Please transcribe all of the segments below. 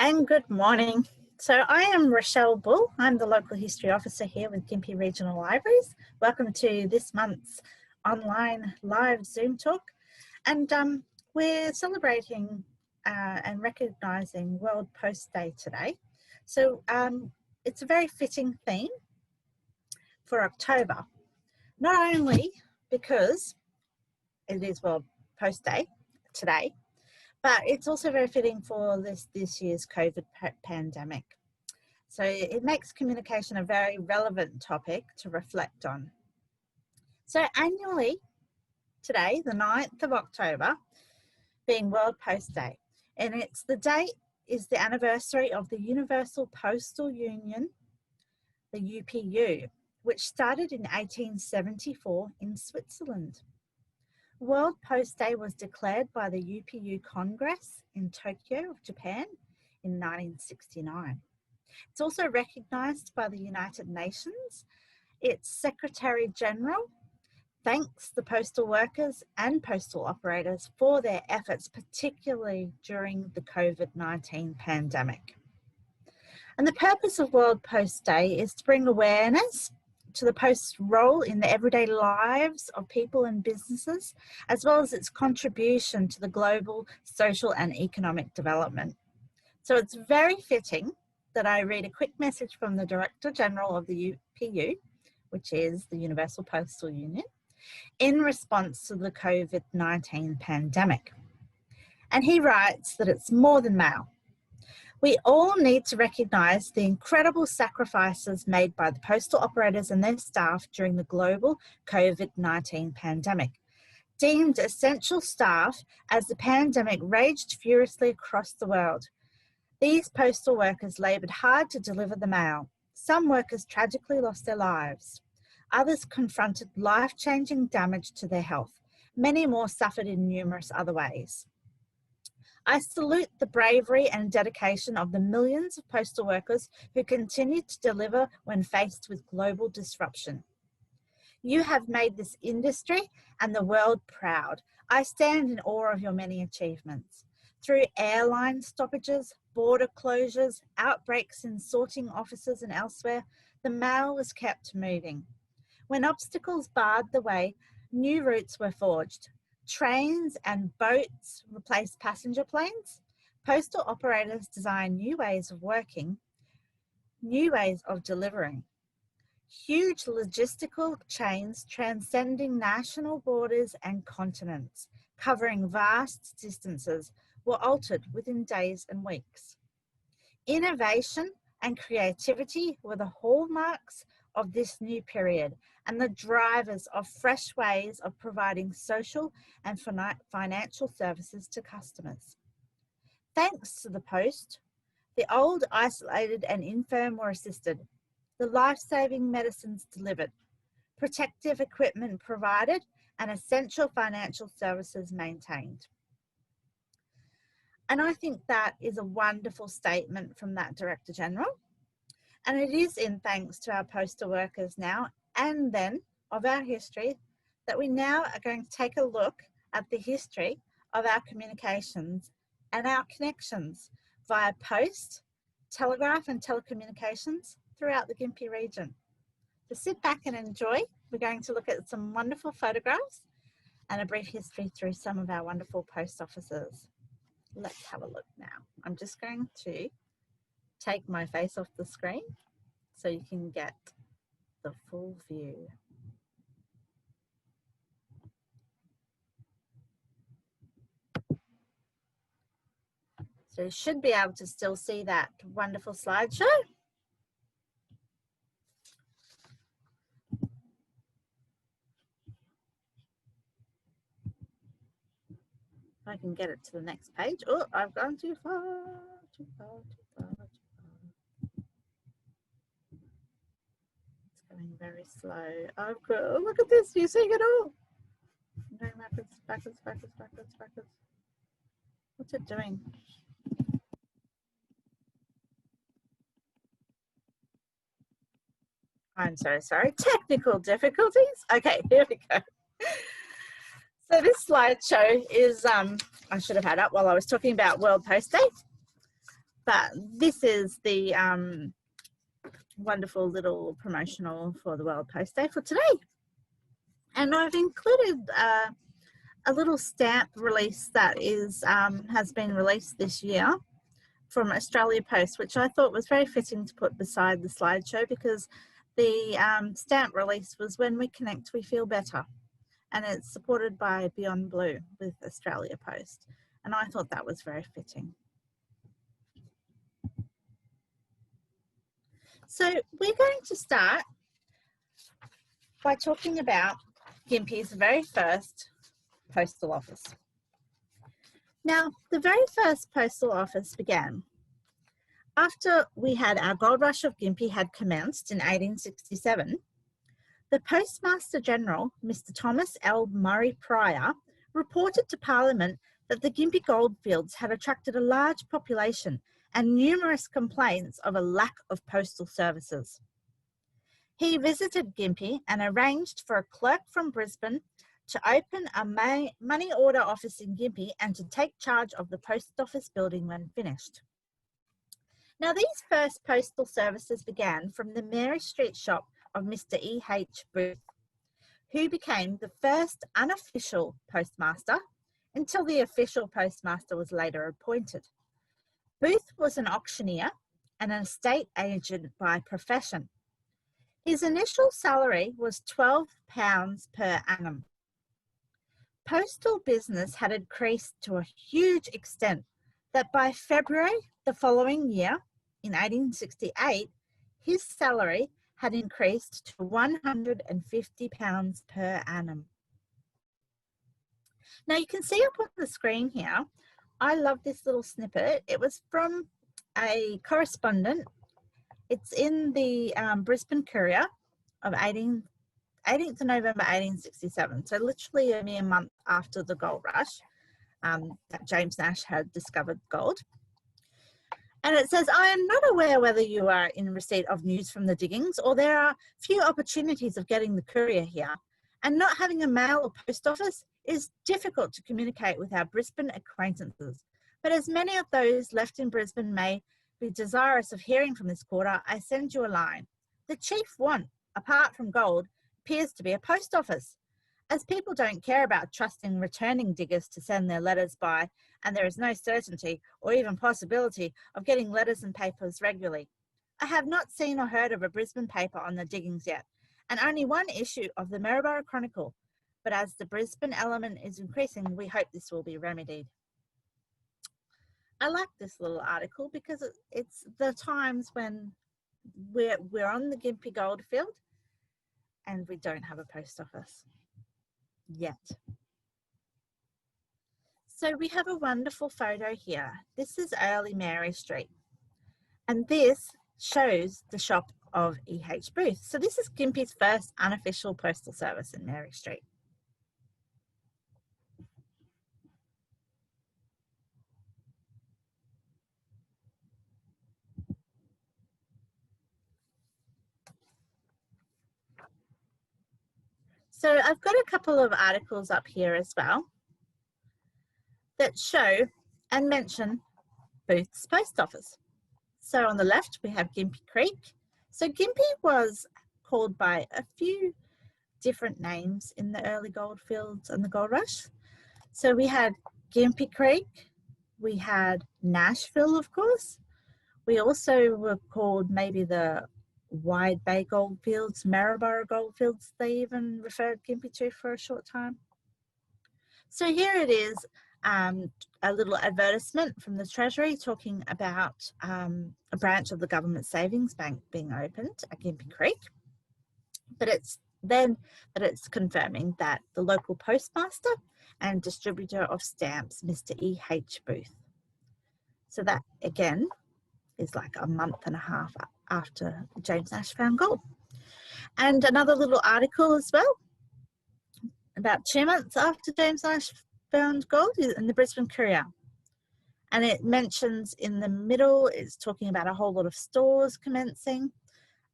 and good morning. So I am Rochelle Bull. I'm the local history officer here with Gympie Regional Libraries. Welcome to this month's online live Zoom talk. And we're celebrating and recognising World Post Day today. So it's a very fitting theme for October, not only because it is World Post Day today, but it's also very fitting for this year's COVID pandemic. So it makes communication a very relevant topic to reflect on. So annually, today, the 9th of October, being World Post Day, and it's the date is the anniversary of the Universal Postal Union, the UPU, which started in 1874 in Switzerland. World Post Day was declared by the UPU Congress in Tokyo, Japan in 1969. It's also recognised by the United Nations. Its Secretary General thanks the postal workers and postal operators for their efforts, particularly during the COVID-19 pandemic. And the purpose of World Post Day is to bring awareness to the post's role in the everyday lives of people and businesses, as well as its contribution to the global social and economic development. So it's very fitting that I read a quick message from the Director General of the UPU, which is the Universal Postal Union, in response to the COVID-19 pandemic. And he writes that it's more than mail. We all need to recognise the incredible sacrifices made by the postal operators and their staff during the global COVID-19 pandemic. Deemed essential staff as the pandemic raged furiously across the world. These postal workers laboured hard to deliver the mail. Some workers tragically lost their lives. Others confronted life-changing damage to their health. Many more suffered in numerous other ways. I salute the bravery and dedication of the millions of postal workers who continue to deliver when faced with global disruption. You have made this industry and the world proud. I stand in awe of your many achievements. Through airline stoppages, border closures, outbreaks in sorting offices and elsewhere, the mail was kept moving. When obstacles barred the way, new routes were forged. Trains and boats replaced passenger planes. Postal operators designed new ways of working, new ways of delivering. Huge logistical chains transcending national borders and continents, covering vast distances, were altered within days and weeks. Innovation and creativity were the hallmarks of this new period and the drivers of fresh ways of providing social and financial services to customers. Thanks to the post, the old, isolated and infirm were assisted, the life-saving medicines delivered, protective equipment provided, and essential financial services maintained. And I think that is a wonderful statement from that Director General. And it is in thanks to our postal workers now and then of our history that we now are going to take a look at the history of our communications and our connections via post, telegraph and telecommunications throughout the Gympie region. So sit back and enjoy. We're going to look at some wonderful photographs and a brief history through some of our wonderful post offices. Let's have a look now. I'm just going to take my face off the screen so you can get the full view. So you should be able to still see that wonderful slideshow. I can get it to the next page. Oh, I've gone too far, too far, too far, too far. It's going very slow. I've got, oh, look at this, you're seeing it all. I'm going backwards, backwards, backwards, backwards, backwards. What's it doing? I'm so sorry, technical difficulties. Okay, here we go. So this slideshow is, I should have had up while I was talking about World Post Day. But this is the wonderful little promotional for the World Post Day for today. And I've included a little stamp release that is has been released this year from Australia Post, which I thought was very fitting to put beside the slideshow, because the stamp release was "When we connect, we feel better." And it's supported by Beyond Blue with Australia Post. And I thought that was very fitting. So we're going to start by talking about Gympie's very first postal office. Now, the very first postal office began after we had our gold rush of Gympie had commenced in 1867. The Postmaster General, Mr. Thomas L. Murray Pryor, reported to Parliament that the Gympie goldfields had attracted a large population and numerous complaints of a lack of postal services. He visited Gympie and arranged for a clerk from Brisbane to open a money order office in Gympie and to take charge of the post office building when finished. Now, these first postal services began from the Mary Street shop of Mr. E.H. Booth, who became the first unofficial postmaster until the official postmaster was later appointed. Booth was an auctioneer and an estate agent by profession. His initial salary was £12 per annum. Postal business had increased to a huge extent that by February the following year, in 1868, his salary had increased to £150 per annum. Now you can see up on the screen here, I love this little snippet. It was from a correspondent. It's in the Brisbane Courier of 18th of November 1867, so literally a mere month after the gold rush that James Nash had discovered gold. And it says, "I am not aware whether you are in receipt of news from the diggings, or there are few opportunities of getting the courier here, and not having a mail or post office is difficult to communicate with our Brisbane acquaintances. But as many of those left in Brisbane may be desirous of hearing from this quarter, I send you a line. The chief want, apart from gold, appears to be a post office. As people don't care about trusting returning diggers to send their letters by, and there is no certainty or even possibility of getting letters and papers regularly. I have not seen or heard of a Brisbane paper on the diggings yet, and only one issue of the Maryborough Chronicle, but as the Brisbane element is increasing, we hope this will be remedied." I like this little article because it's the times when we're on the Gympie goldfield and we don't have a post office yet. So we have a wonderful photo here. This is early Mary Street, and this shows the shop of E.H. Booth. So this is Gympie's first unofficial postal service in Mary Street. So I've got a couple of articles up here as well that show and mention Booth's post office. So on the left, we have Gympie Creek. So Gympie was called by a few different names in the early goldfields and the gold rush. So we had Gympie Creek, we had Nashville, of course. We also were called maybe the Wide Bay Goldfields, Maryborough Goldfields, they even referred Gympie to for a short time. So here it is, a little advertisement from the Treasury talking about a branch of the Government Savings Bank being opened at Gympie Creek. But it's confirming that the local postmaster and distributor of stamps, Mr. E.H. Booth. So that, again, is like a month and a half after James Nash found gold. And another little article as well, about 2 months after James Nash found gold, in the Brisbane Courier. And it mentions in the middle, it's talking about a whole lot of stores commencing.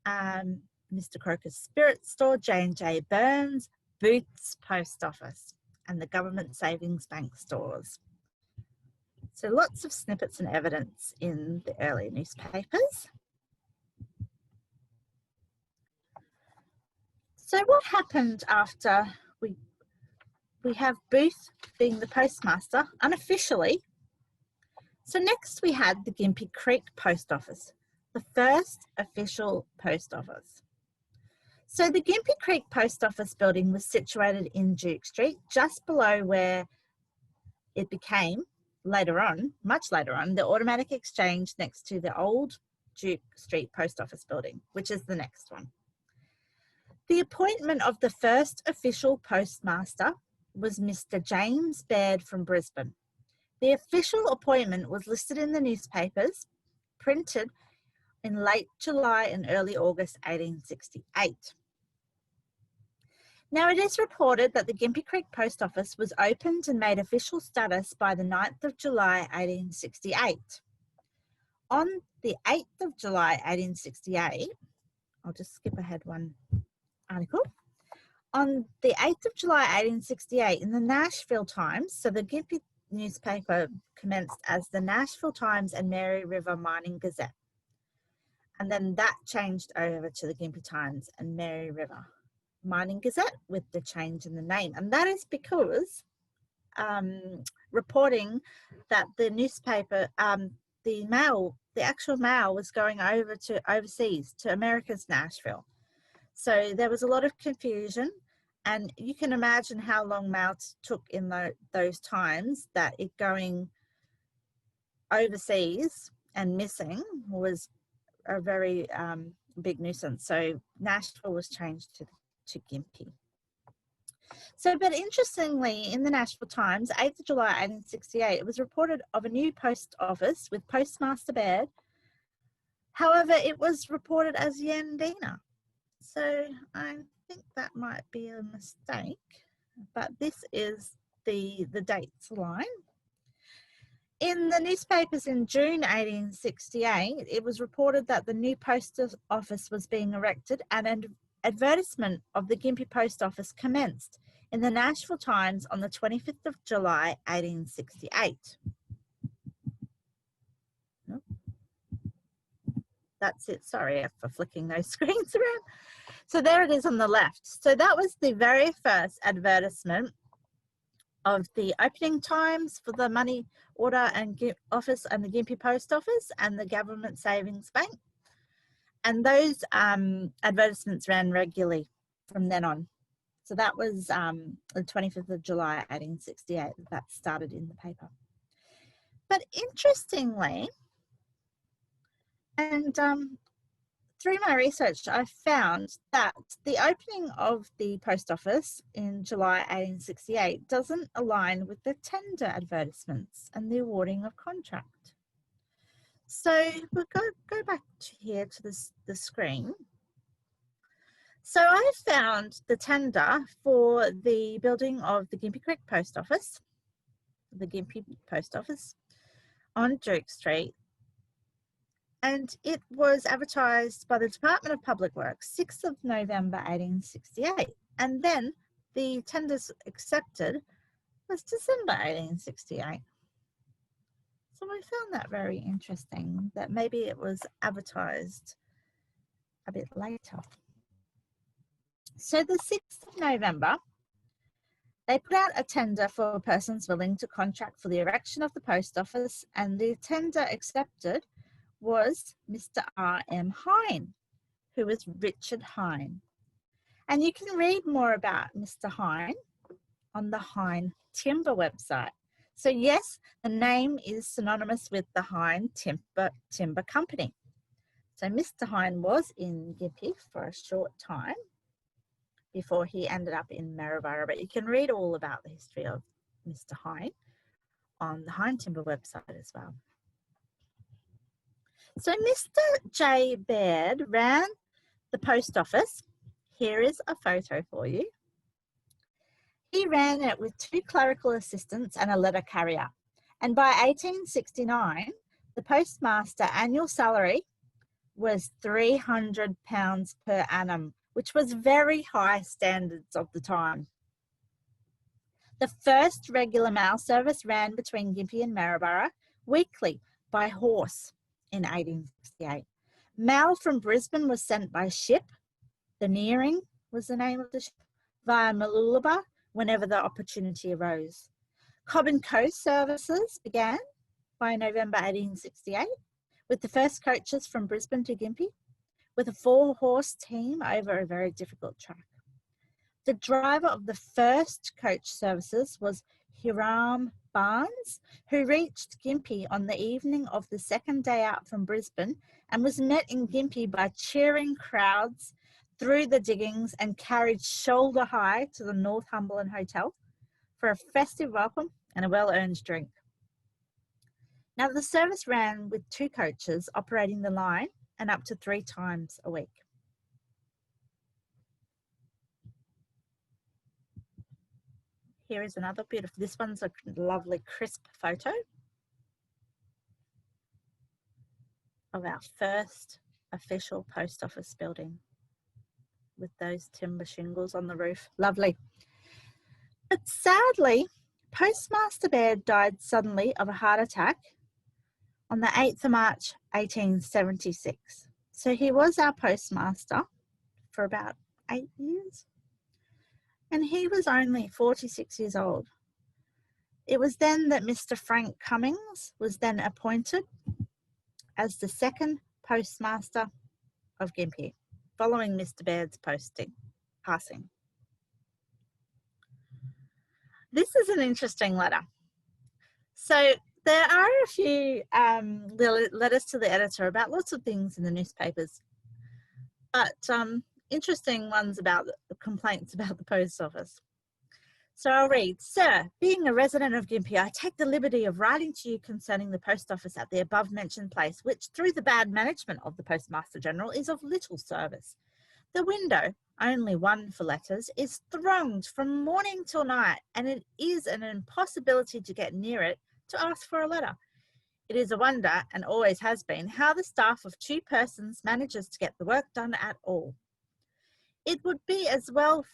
Mr. Croker's Spirit Store, J&J Burns, Booth's Post Office, and the Government Savings Bank stores. So lots of snippets and evidence in the early newspapers. So what happened after we have Booth being the postmaster unofficially? So next we had the Gympie Creek Post Office, the first official post office. So the Gympie Creek Post Office building was situated in Duke Street, just below where it became, later on, much later on, the automatic exchange next to the old Duke Street Post Office building, which is the next one. The appointment of the first official postmaster was Mr. James Baird from Brisbane. The official appointment was listed in the newspapers, printed in late July and early August 1868. Now, it is reported that the Gympie Creek Post Office was opened and made official status by the 9th of July 1868. On the 8th of July 1868, I'll just skip ahead one article. On the 8th of July 1868, in the Nashville Times, so the Gympie newspaper commenced as the Nashville Times and Mary River Mining Gazette. And then that changed over to the Gympie Times and Mary River Mining Gazette with the change in the name. And that is because reporting that the newspaper, the actual mail was going over to overseas, to America's Nashville. So there was a lot of confusion, and you can imagine how long mail took in those times, that it going overseas and missing was a very big nuisance. So Nashville was changed to Gimpy. So, but interestingly, in the Nashville Times, 8th of July 1868, it was reported of a new post office with Postmaster Baird. However, it was reported as Yandina. So I think that might be a mistake, but this is the dates line. In the newspapers in June 1868, it was reported that the new post office was being erected, and an advertisement of the Gympie Post Office commenced in the Nashville Times on the 25th of July 1868. That's it. Sorry for flicking those screens around. So there it is on the left. So that was the very first advertisement of the opening times for the money order and office and the Gympie Post Office and the Government Savings Bank. And those advertisements ran regularly from then on. So that was the 25th of July 1868 that started in the paper. But interestingly, and through my research, I found that the opening of the post office in July 1868 doesn't align with the tender advertisements and the awarding of contract. So we'll go back to here to the screen. So I found the tender for the building of the Gympie Creek Post Office, the Gympie Post Office on Duke Street. And it was advertised by the Department of Public Works, 6th of November 1868. And then the tenders accepted was December 1868. So I found that very interesting, that maybe it was advertised a bit later. So the 6th of November, they put out a tender for persons willing to contract for the erection of the post office, and the tender accepted was Mr. R.M. Hine, who was Richard Hine. And you can read more about Mr. Hine on the Hine Timber website. So yes, the name is synonymous with the Hine Timber Company. So Mr. Hine was in Gimpy for a short time before he ended up in Maryborough, but you can read all about the history of Mr. Hine on the Hine Timber website as well. So Mr. J. Baird ran the post office. Here is a photo for you. He ran it with 2 clerical assistants and a letter carrier. And by 1869, the postmaster annual salary was £300 per annum, which was very high standards of the time. The first regular mail service ran between Gympie and Maryborough weekly by horse in 1868. Mail from Brisbane was sent by ship. The Nearing was the name of the ship, via Mooloolaba whenever the opportunity arose. Cobb and Coast services began by November 1868 with the first coaches from Brisbane to Gympie with a 4-horse team over a very difficult track. The driver of the first coach services was Hiram Barnes, who reached Gympie on the evening of the second day out from Brisbane and was met in Gympie by cheering crowds through the diggings and carried shoulder high to the Northumberland Hotel for a festive welcome and a well-earned drink. Now, the service ran with 2 coaches operating the line and up to 3 times a week. Here is another beautiful, this one's a lovely crisp photo of our first official post office building with those timber shingles on the roof. Lovely. But sadly, Postmaster Baird died suddenly of a heart attack on the 8th of March, 1876. So he was our postmaster for about 8 years. And he was only 46 years old. It was then that Mr. Frank Cummings was then appointed as the second postmaster of Gympie, following Mr. Baird's passing. This is an interesting letter. So there are a few letters to the editor about lots of things in the newspapers, but interesting ones about the complaints about the post office. So I'll read, Sir, being a resident of Gympie, I take the liberty of writing to you concerning the post office at the above mentioned place, which through the bad management of the Postmaster General is of little service. The window, only one for letters, is thronged from morning till night, and it is an impossibility to get near it to ask for a letter. It is a wonder, and always has been, how the staff of 2 persons manages to get the work done at all. It would be as well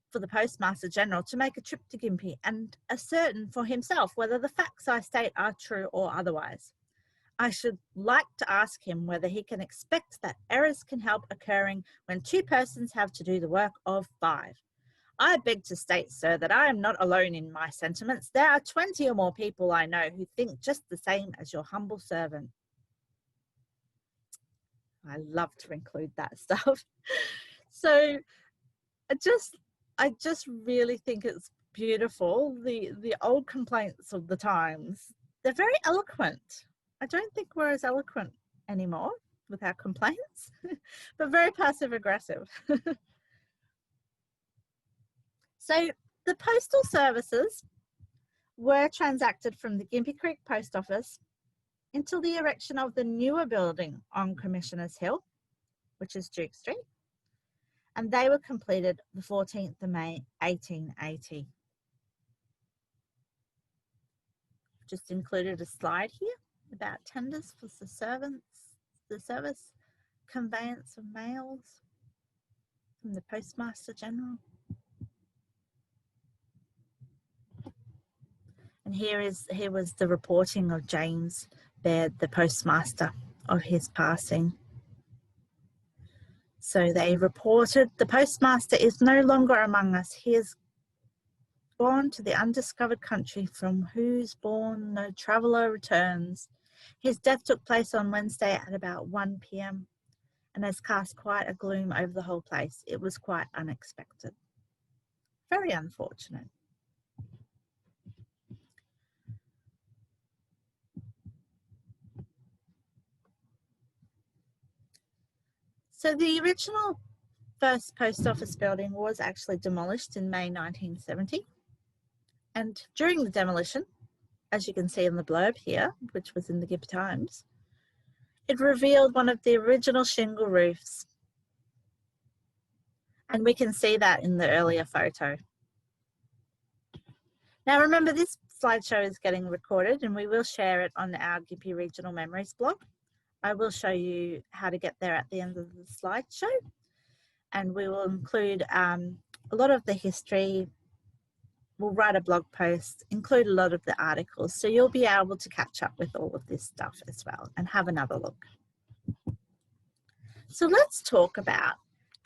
for the Postmaster General to make a trip to Gympie and ascertain for himself whether the facts I state are true or otherwise. I should like to ask him whether he can expect that errors can help occurring when 2 persons have to do the work of 5. I beg to state, sir, that I am not alone in my sentiments. There are 20 or more people I know who think just the same as your humble servant. I love to include that stuff. So I just really think it's beautiful. The old complaints of the times, they're very eloquent. I don't think we're as eloquent anymore with our complaints, but very passive aggressive. So the postal services were transacted from the Gympie Creek Post Office until the erection of the newer building on Commissioners Hill, which is Duke Street, and they were completed the 14th of May, 1880. Just included a slide here about tenders for the service, conveyance of mails from the Postmaster General. And here was the reporting of James Baird, the postmaster, of his passing. So they reported, the postmaster is no longer among us. He has gone to the undiscovered country from whose bourne no traveller returns. His death took place on Wednesday at about 1 p.m. and has cast quite a gloom over the whole place. It was quite unexpected. Very unfortunate. So the original first post office building was actually demolished in May 1970. And during the demolition, as you can see in the blurb here, which was in the Gympie Times, it revealed one of the original shingle roofs. And we can see that in the earlier photo. Now remember, this slideshow is getting recorded and we will share it on our Gympie Regional Memories blog. I will show you how to get there at the end of the slideshow, and we will include a lot of the history we'll write a blog post, include a lot of the articles, so you'll be able to catch up with all of this stuff as well and have another look. So let's talk about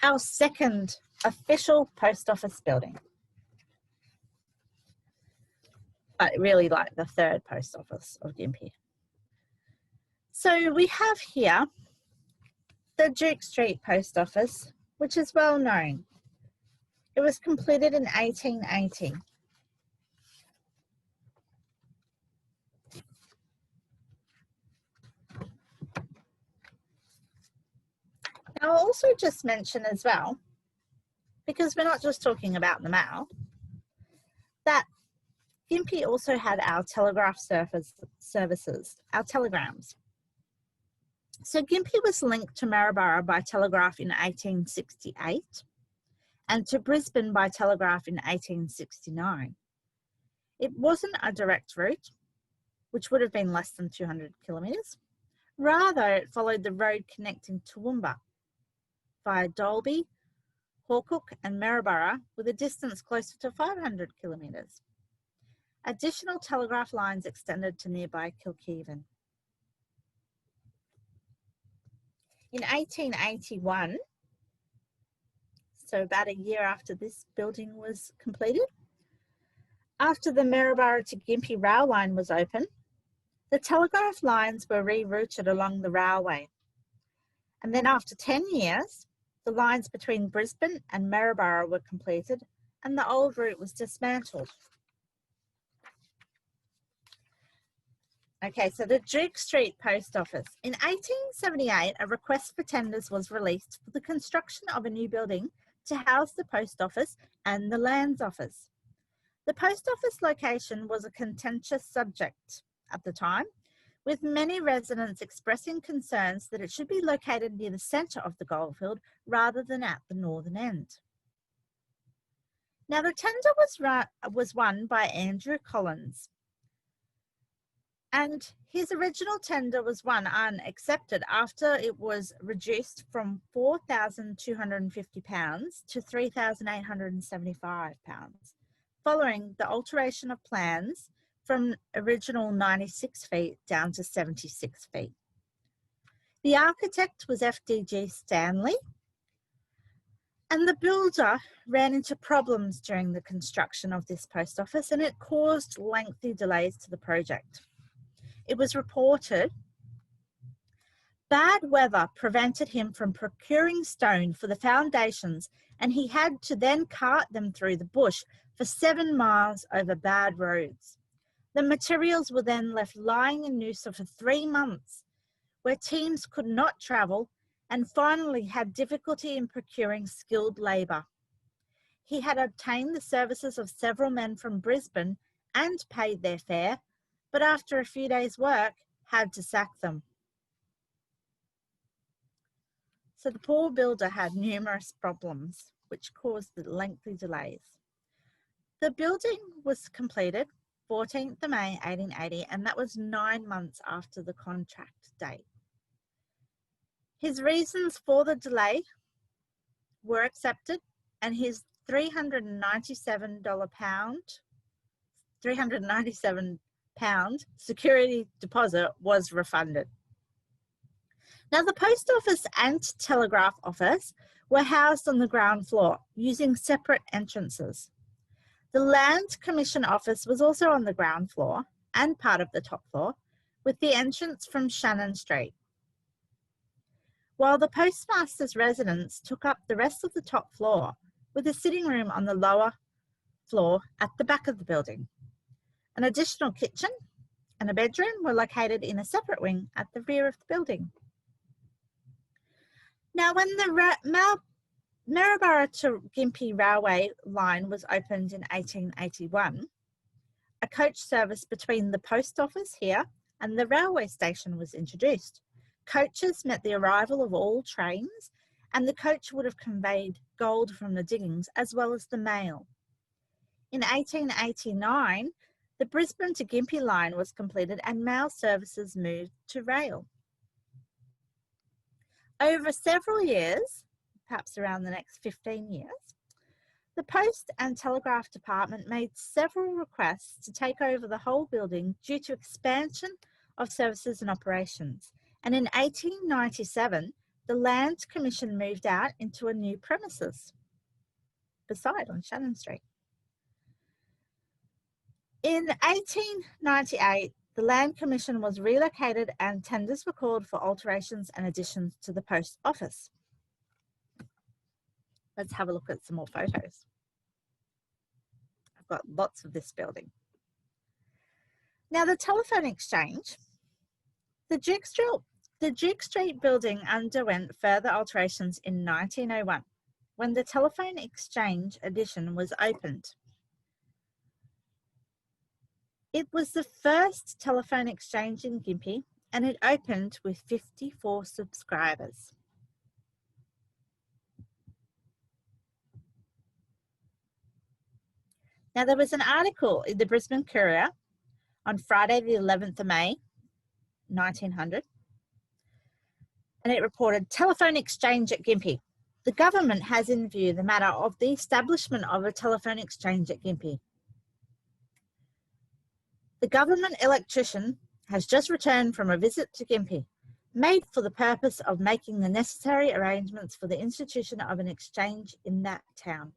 our second official post office building. But really like the third post office of Gympie. So we have here the Duke Street Post Office, which is well known. It was completed in 1880. Now, I'll also just mention as well, because we're not just talking about the mail, that Gympie also had our telegraph services, our telegrams. So Gympie was linked to Maryborough by telegraph in 1868 and to Brisbane by telegraph in 1869. It wasn't a direct route, which would have been less than 200 kilometres. Rather, it followed the road connecting Toowoomba via Dalby, Hawkhook and Maryborough with a distance closer to 500 kilometres. Additional telegraph lines extended to nearby Kilkevin. In 1881, so about a year after this building was completed, after the Maryborough to Gympie rail line was open, the telegraph lines were rerouted along the railway. And then after 10 years, the lines between Brisbane and Maryborough were completed and the old route was dismantled. Okay, so the Duke Street Post Office. In 1878, a request for tenders was released for the construction of a new building to house the post office and the lands office. The post office location was a contentious subject at the time, with many residents expressing concerns that it should be located near the centre of the goldfield rather than at the northern end. Now, the tender was won by Andrew Collins, and his original tender was won unaccepted after it was reduced from £4,250 to £3,875, following the alteration of plans from original 96 feet down to 76 feet. The architect was FDG Stanley, and the builder ran into problems during the construction of this post office, and it caused lengthy delays to the project. It was reported bad weather prevented him from procuring stone for the foundations, and he had to then cart them through the bush for 7 miles over bad roads. The materials were then left lying in Noosa for 3 months, where teams could not travel and finally had difficulty in procuring skilled labour. He had obtained the services of several men from Brisbane and paid their fare, but after a few days' work, had to sack them. So the poor builder had numerous problems, which caused the lengthy delays. The building was completed 14th of May 1880, and that was 9 months after the contract date. His reasons for the delay were accepted, and his £397 security deposit was refunded. Now, the post office and telegraph office were housed on the ground floor using separate entrances. The Land Commission office was also on the ground floor and part of the top floor, with the entrance from Shannon Street, while the postmaster's residence took up the rest of the top floor, with a sitting room on the lower floor at the back of the building. An additional kitchen and a bedroom were located in a separate wing at the rear of the building. Now, when the Maryborough to Gympie railway line was opened in 1881, a coach service between the post office here and the railway station was introduced. Coaches met the arrival of all trains, and the coach would have conveyed gold from the diggings as well as the mail. In 1889, the Brisbane to Gympie line was completed and mail services moved to rail. Over several years, perhaps around the next 15 years, The Post and Telegraph Department made several requests to take over the whole building due to expansion of services and operations. And in 1897, the Land Commission moved out into a new premises beside on Shannon Street. In 1898, the Land Commission was relocated and tenders were called for alterations and additions to the post office. Let's have a look at some more photos. I've got lots of this building. Now, the telephone exchange, the Duke Street building underwent further alterations in 1901 when the telephone exchange addition was opened. It was the first telephone exchange in Gympie and it opened with 54 subscribers. Now, there was an article in the Brisbane Courier on Friday, the 11th of May, 1900, and it reported telephone exchange at Gympie. The government has in view the matter of the establishment of a telephone exchange at Gympie. The government electrician has just returned from a visit to Gympie, made for the purpose of making the necessary arrangements for the institution of an exchange in that town.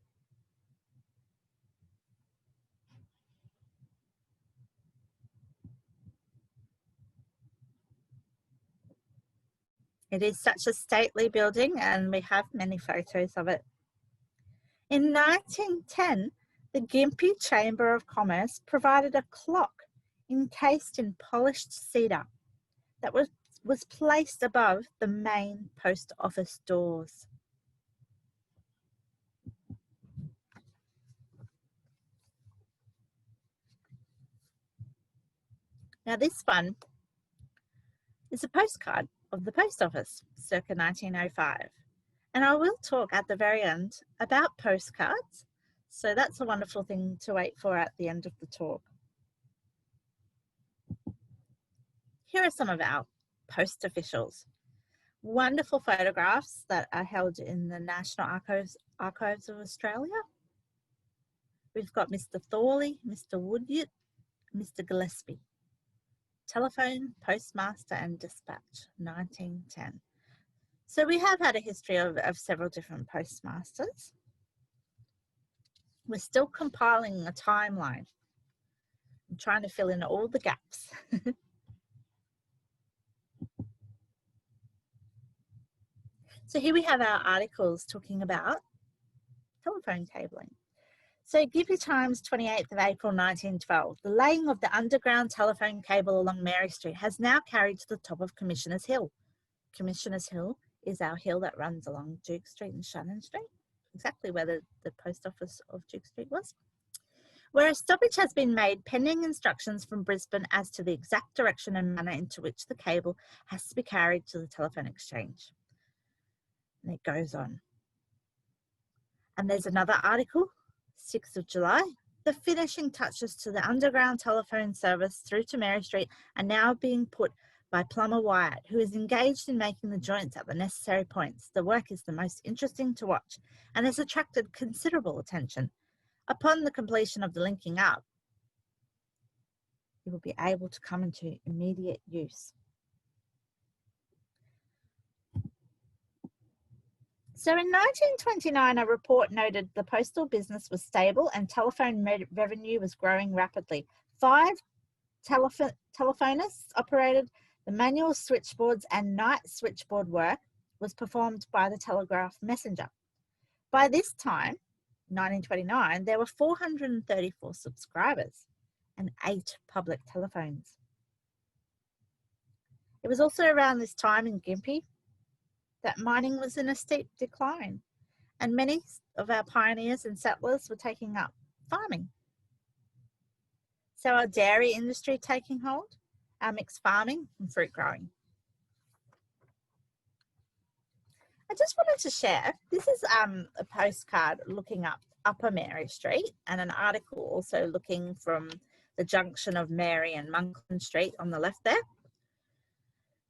It is such a stately building and we have many photos of it. In 1910, the Gympie Chamber of Commerce provided a clock encased in polished cedar that was placed above the main post office doors. Now, this one is a postcard of the post office circa 1905. And I will talk at the very end about postcards. So that's a wonderful thing to wait for at the end of the talk. Here are some of our post officials. Wonderful photographs that are held in the National Archives of Australia. We've got Mr. Thorley, Mr. Woodyard, Mr. Gillespie. Telephone, postmaster and dispatch, 1910. So we have had a history of several different postmasters. We're still compiling a timeline. I'm trying to fill in all the gaps. So here we have our articles talking about telephone cabling. So Gimpy Times, 28th of April 1912, the laying of the underground telephone cable along Mary Street has now carried to the top of Commissioners Hill. Commissioners Hill is our hill that runs along Duke Street and Shannon Street, exactly where the post office of Duke Street was, where a stoppage has been made pending instructions from Brisbane as to the exact direction and manner into which the cable has to be carried to the telephone exchange. And it goes on. And there's another article, 6th of July. The finishing touches to the underground telephone service through to Mary Street are now being put by plumber Wyatt, who is engaged in making the joints at the necessary points. The work is the most interesting to watch and has attracted considerable attention. Upon the completion of the linking up, it will be able to come into immediate use. So in 1929, a report noted the postal business was stable and telephone revenue was growing rapidly. 5 telephonists operated the manual switchboards and night switchboard work was performed by the telegraph messenger. By this time, 1929, there were 434 subscribers and 8 public telephones. It was also around this time in Gympie that mining was in a steep decline and many of our pioneers and settlers were taking up farming. So our dairy industry taking hold, our mixed farming and fruit growing. I just wanted to share, this is a postcard looking up Upper Mary Street and an article also looking from the junction of Mary and Monkland Street on the left there.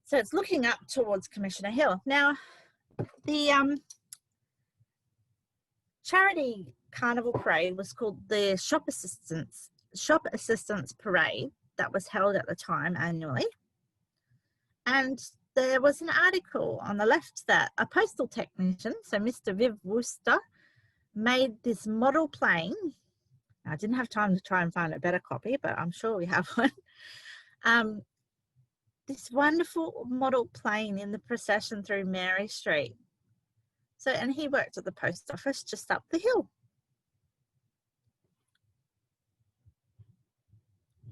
So it's looking up towards Commissioner Hill. Now, the charity carnival parade was called the Shop Assistants Parade, that was held at the time annually. And there was an article on the left that a postal technician, so Mr. Viv Wooster, made this model plane. I didn't have time to try and find a better copy, but I'm sure we have one. This wonderful model plane in the procession through Mary Street. So, and he worked at the post office just up the hill.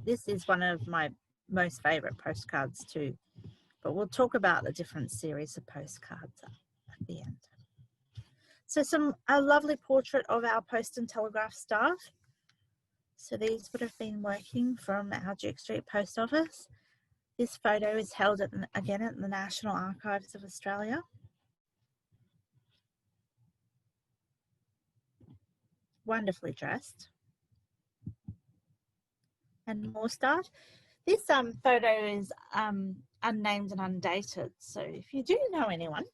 This is one of my most favourite postcards too, but we'll talk about the different series of postcards at the end. So a lovely portrait of our Post and Telegraph staff. So these would have been working from our Duke Street Post Office. This photo is held again at the National Archives of Australia. Wonderfully dressed. And more staff. This photo is unnamed and undated. So if you do know anyone,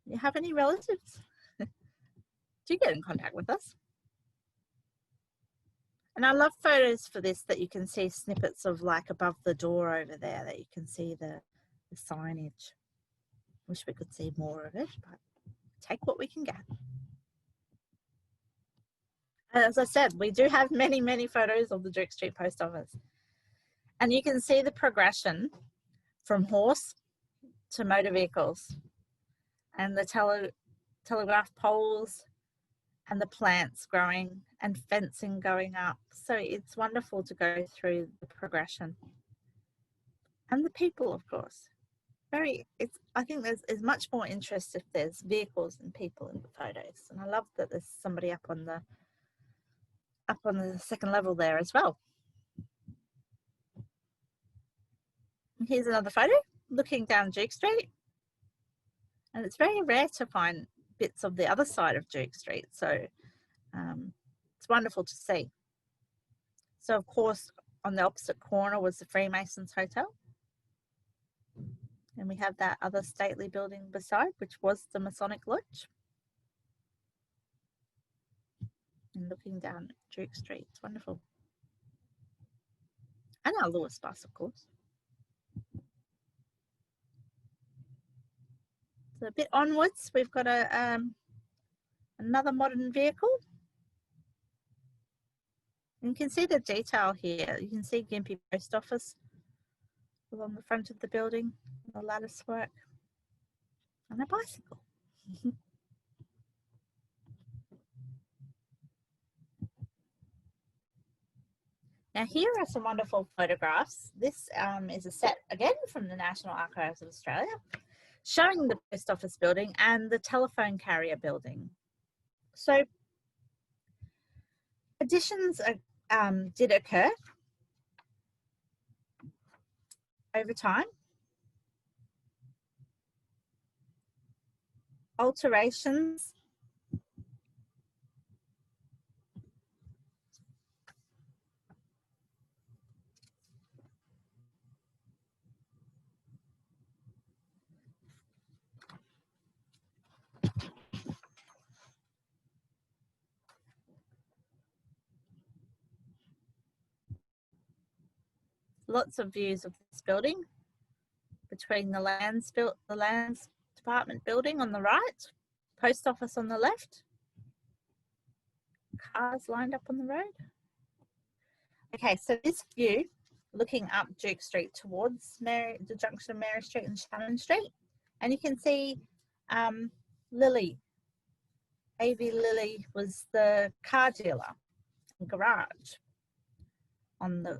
you have any relatives, do get in contact with us. And I love photos for this that you can see snippets of, like above the door over there, that you can see the signage. Wish we could see more of it, but take what we can get. As I said, we do have many, many photos of the Duke Street Post Office. And you can see the progression from horse to motor vehicles, and the telegraph poles and the plants growing and fencing going up. So it's wonderful to go through the progression. And the people, of course. I think there's much more interest if there's vehicles and people in the photos. And I love that there's somebody up on the second level there as well. And here's another photo looking down Duke Street. And it's very rare to find bits of the other side of Duke Street. So it's wonderful to see. So of course, on the opposite corner was the Freemasons Hotel. And we have that other stately building beside, which was the Masonic Lodge. And looking down at Duke Street, it's wonderful. And our Lewis bus, of course. So a bit onwards, we've got another modern vehicle. And you can see the detail here. You can see Gimpy Post Office along the front of the building, the lattice work, and a bicycle. Now here are some wonderful photographs. This is a set again from the National Archives of Australia, showing the post office building and the telephone carrier building. So additions did occur over time. Alterations lots of views of this building between the lands department building on the right, post office on the left, cars lined up on the road. Okay, so this view looking up Duke Street towards the junction of Mary Street and Shannon Street, and you can see Lily. AV Lily was the car dealer and garage on the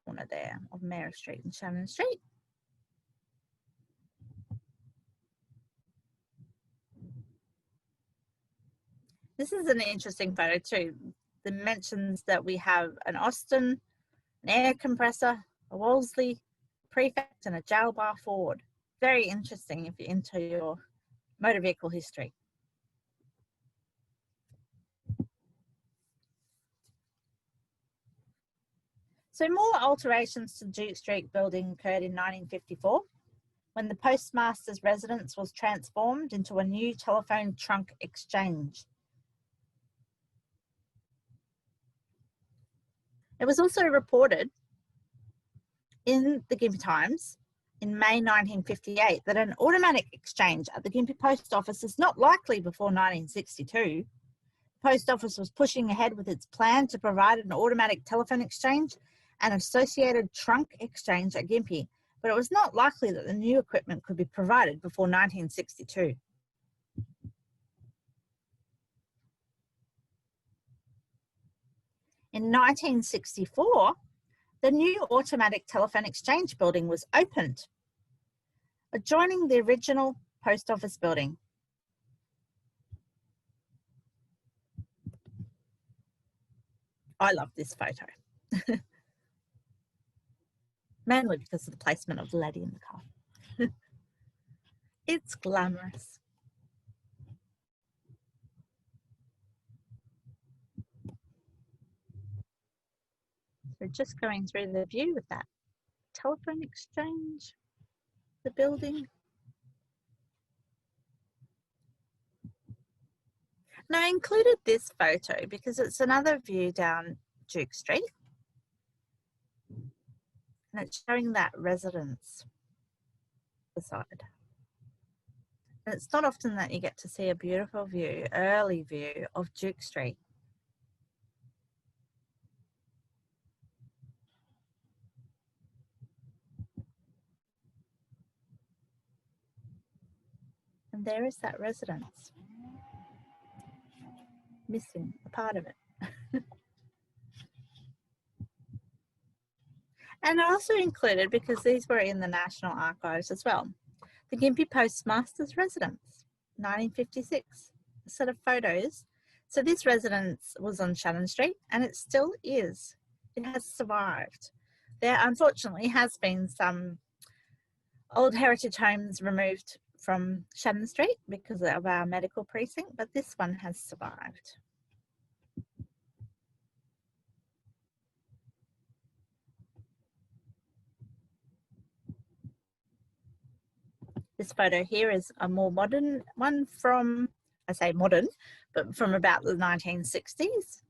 corner there of Mary Street and Shannon Street. This is an interesting photo too. The mentions that we have an Austin, an air compressor, a Wolseley, prefect, and a jail bar Ford. Very interesting if you're into your motor vehicle history. So more alterations to the Duke Street building occurred in 1954 when the postmaster's residence was transformed into a new telephone trunk exchange. It was also reported in the Gympie Times in May 1958 that an automatic exchange at the Gympie Post Office is not likely before 1962. The Post Office was pushing ahead with its plan to provide an automatic telephone exchange and associated trunk exchange at Gympie, but it was not likely that the new equipment could be provided before 1962. In 1964, the new automatic telephone exchange building was opened, adjoining the original post office building. I love this photo. Mainly because of the placement of the lady in the car. It's glamorous. So just going through the view with that telephone exchange, the building. Now I included this photo because it's another view down Duke Street. And it's showing that residence beside. And it's not often that you get to see a beautiful view, early view of Duke Street. And there is that residence, missing a part of it. And I also included, because these were in the National Archives as well, the Gympie Postmaster's residence, 1956, a set of photos. So this residence was on Shannon Street and it still is. It has survived. There unfortunately has been some old heritage homes removed from Shannon Street because of our medical precinct, but this one has survived. This photo here is a more modern one from, I say modern, but from about the 1960s,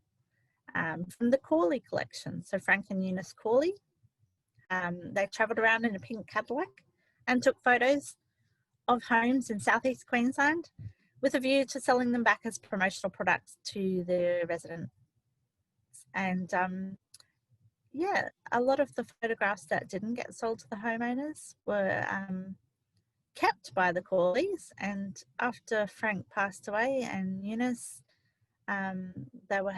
from the Corley collection. So Frank and Eunice Corley, they travelled around in a pink Cadillac and took photos of homes in southeast Queensland with a view to selling them back as promotional products to the residents. And yeah, a lot of the photographs that didn't get sold to the homeowners were kept by the Corleys, and after Frank passed away and Eunice, they were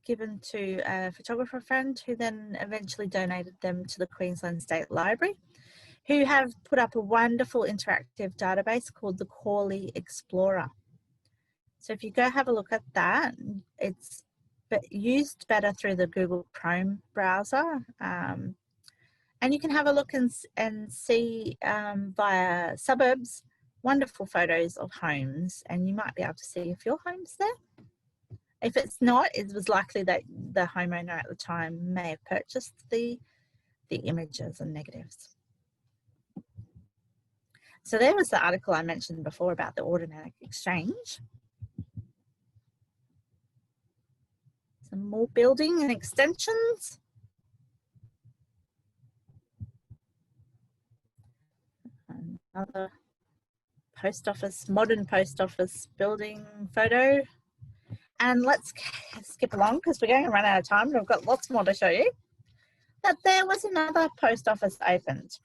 given to a photographer friend who then eventually donated them to the Queensland State Library, who have put up a wonderful interactive database called the Corley Explorer. So if you go have a look at that, it's used better through the Google Chrome browser. And you can have a look and see via suburbs, wonderful photos of homes, and you might be able to see if your home's there. If it's not, it was likely that the homeowner at the time may have purchased the images and negatives. So there was the article I mentioned before about the automatic exchange. Some more building and extensions. Another post office, modern post office building photo. And let's skip along because we're going to run out of time and I've got lots more to show you. That there was another post office opened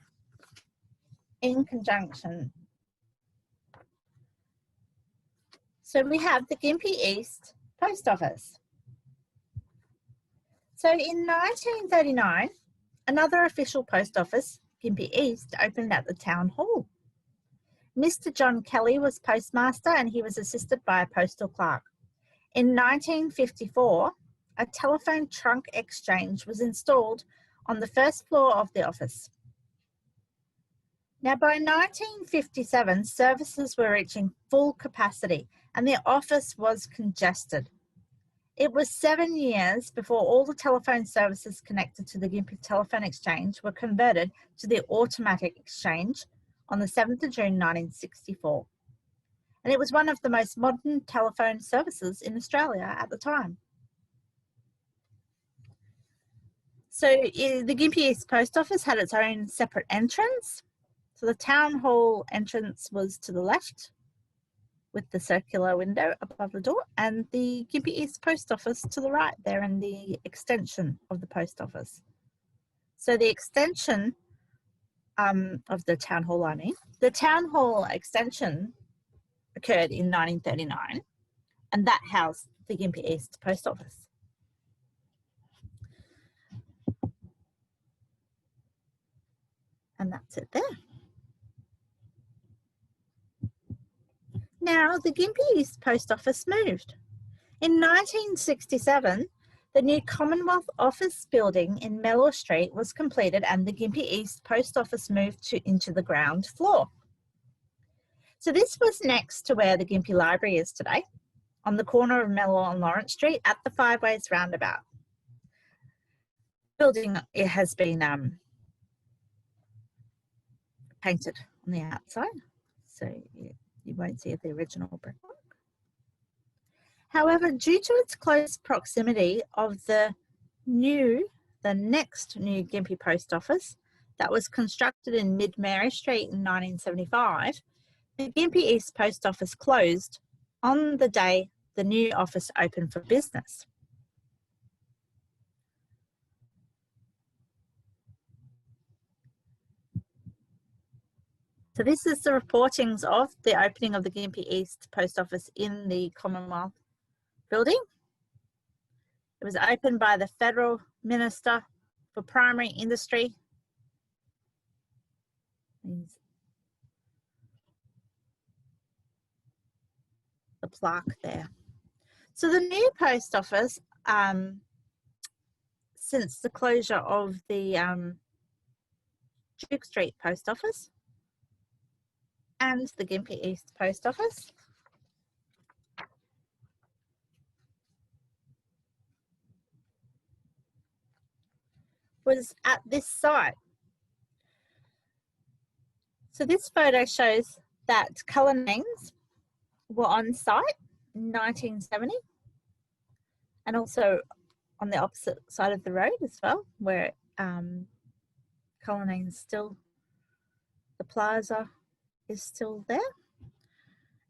in conjunction. So we have the Gympie East Post Office. So in 1939, another official post office, Gympie East, opened at the town hall. Mr. John Kelly was postmaster and he was assisted by a postal clerk. In 1954, a telephone trunk exchange was installed on the first floor of the office. Now by 1957, services were reaching full capacity and the office was congested. It was 7 years before all the telephone services connected to the Gympie Telephone Exchange were converted to the automatic exchange on the 7th of June 1964. And it was one of the most modern telephone services in Australia at the time. So the Gympie East Post Office had its own separate entrance. So the town hall entrance was to the left with the circular window above the door, and the Gympie East Post Office to the right there in the extension of the post office. So the extension of the town hall, the town hall extension occurred in 1939, and that housed the Gympie East Post Office. And that's it there. Now, the Gympie East Post Office moved. In 1967, the new Commonwealth Office building in Mellor Street was completed and the Gympie East Post Office moved into the ground floor. So this was next to where the Gympie Library is today, on the corner of Mellor and Lawrence Street at the Five Ways roundabout. The building, it has been painted on the outside, so you won't see the original brickwork. However, due to its close proximity of the next new Gympie Post Office that was constructed in Mid-Mary Street in 1975, the Gympie East Post Office closed on the day the new office opened for business. So this is the reportings of the opening of the Gympie East Post Office in the Commonwealth building. It was opened by the Federal Minister for Primary Industry. The plaque there. So the new post office, since the closure of the Duke Street Post Office and the Gympie East Post Office, was at this site. So this photo shows that colour names were on site in 1970, and also on the opposite side of the road as well, where Cullinane still, the plaza is still there.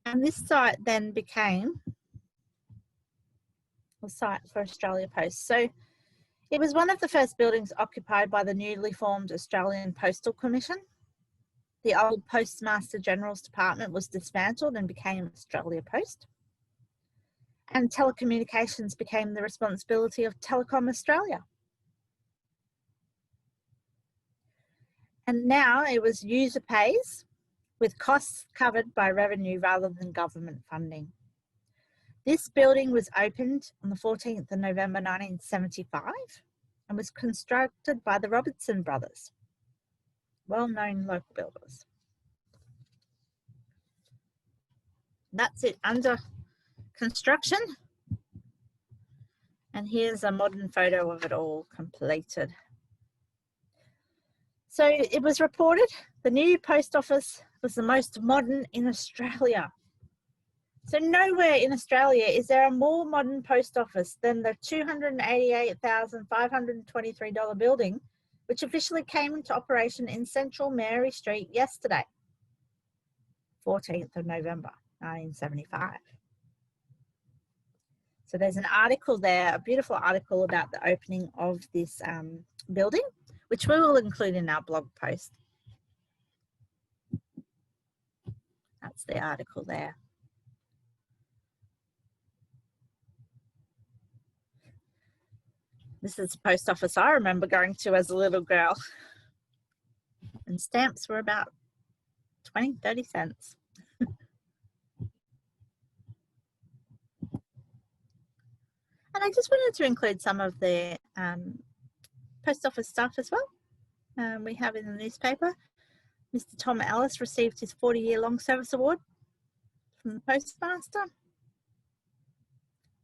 And this site then became a site for Australia Post. So it was one of the first buildings occupied by the newly formed Australian Postal Commission. The old Postmaster General's Department was dismantled and became Australia Post. And telecommunications became the responsibility of Telecom Australia. And now it was user pays, with costs covered by revenue rather than government funding. This building was opened on the 14th of November 1975 and was constructed by the Robertson brothers, well-known local builders. That's it under construction. And here's a modern photo of it all completed. So it was reported the new post office was the most modern in Australia. So nowhere in Australia is there a more modern post office than the $288,523 building, which officially came into operation in Central Mary Street yesterday, 14th of November, 1975. So there's an article there, a beautiful article about the opening of this building, which we will include in our blog post. That's the article there. This is the post office I remember going to as a little girl. And stamps were about 20, 30 cents. And I just wanted to include some of the post office stuff as well. We have in the newspaper, Mr. Tom Ellis received his 40-year long service award from the postmaster.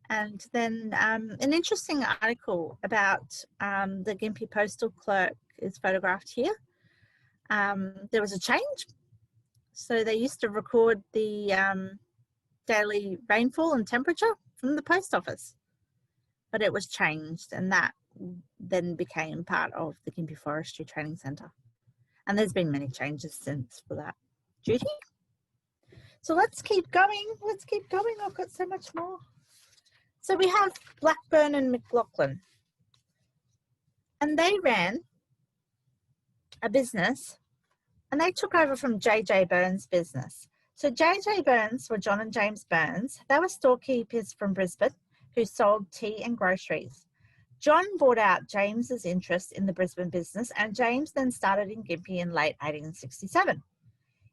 And then an interesting article about the Gimpy postal clerk is photographed here. There was a change. So they used to record the daily rainfall and temperature from the post office, but it was changed, and that then became part of the Gympie Forestry Training Centre. And there's been many changes since for that duty. So let's keep going. Let's keep going. I've got so much more. So we have Blackburn and McLaughlin. And they ran a business and they took over from J.J. Burns' business. So J.J. Burns were John and James Burns. They were storekeepers from Brisbane who sold tea and groceries. John bought out James's interest in the Brisbane business, and James then started in Gimpy in late 1867.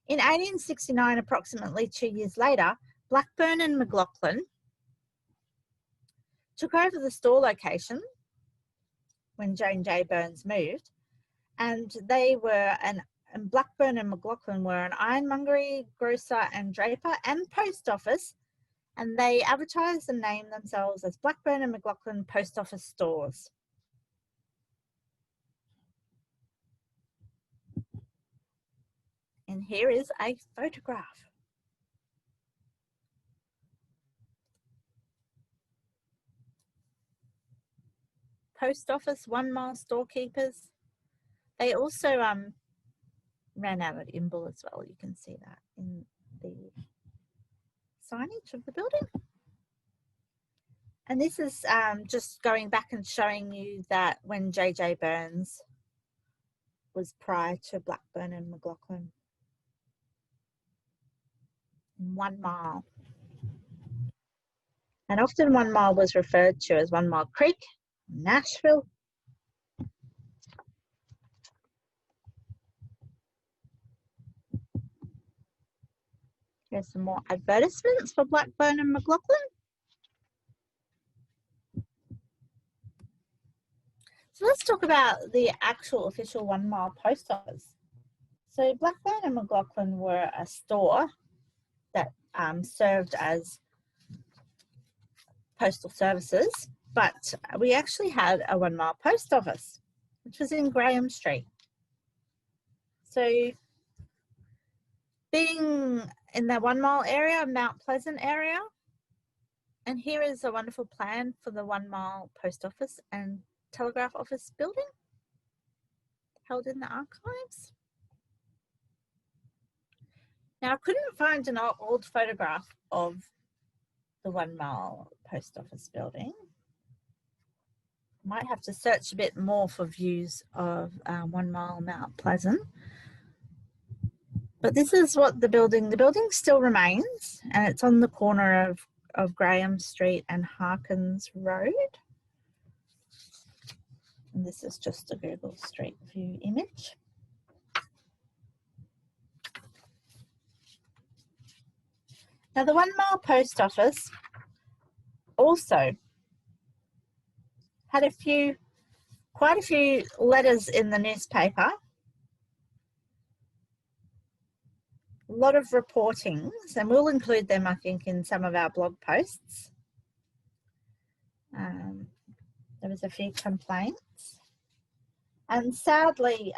In 1869, approximately 2 years later, Blackburn and McLaughlin took over the store location when J. Burns moved, and they were and Blackburn and McLaughlin were an ironmongery, grocer and draper and post office, and they advertised and named themselves as Blackburn and McLaughlin Post Office Stores. And here is a photograph. Post office, 1 mile storekeepers. They also ran out at Imbil as well. You can see that in the signage of the building. And this is just going back and showing you that when J.J. Burns was prior to Blackburn and McLaughlin. In 1 mile. And often 1 mile was referred to as 1 Mile Creek, Nashville. Here's some more advertisements for Blackburn and McLaughlin. So let's talk about the actual official 1 mile post office. So Blackburn and McLaughlin were a store that served as postal services, but we actually had a 1 mile post office, which was in Graham Street. So being in the 1 mile area, Mount Pleasant area, and here is a wonderful plan for the 1 mile post office and telegraph office building held in the archives. Now I couldn't find an old photograph of the 1 mile post office building. Might have to search a bit more for views of 1 mile Mount Pleasant. But this is what the building still remains, and it's on the corner of Graham Street and Harkins Road. And this is just a Google Street View image. Now the 1 mile post office also had quite a few letters in the newspaper. A lot of reportings, and we'll include them, I think, in some of our blog posts. There was a few complaints. And sadly,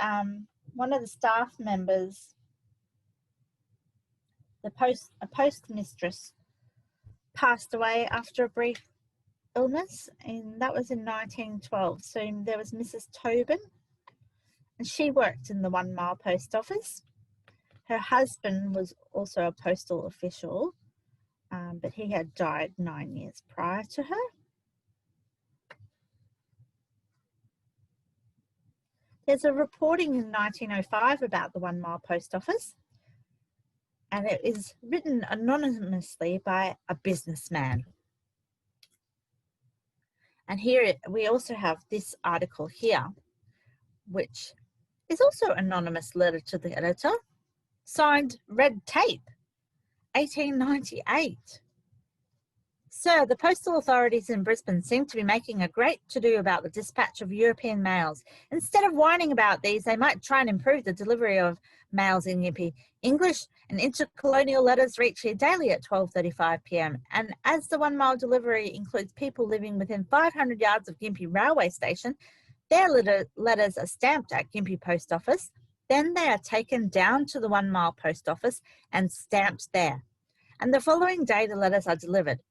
one of the staff members, a post mistress, passed away after a brief illness, and that was in 1912. So there was Mrs. Tobin, and she worked in the 1 mile post office. Her husband was also a postal official, but he had died 9 years prior to her. There's a reporting in 1905 about the 1 mile post office, and it is written anonymously by a businessman. And here we also have this article here, which is also an anonymous letter to the editor, signed Red Tape, 1898. Sir, the postal authorities in Brisbane seem to be making a great to-do about the dispatch of European mails. Instead of whining about these, they might try and improve the delivery of mails in Gimpy. English and intercolonial letters reach here daily at 12:35 p.m. And as the 1 mile delivery includes people living within 500 yards of Gimpy railway station, their letters are stamped at Gimpy Post Office. Then they are taken down to the 1 mile post office and stamped there. And the following day, the letters are delivered.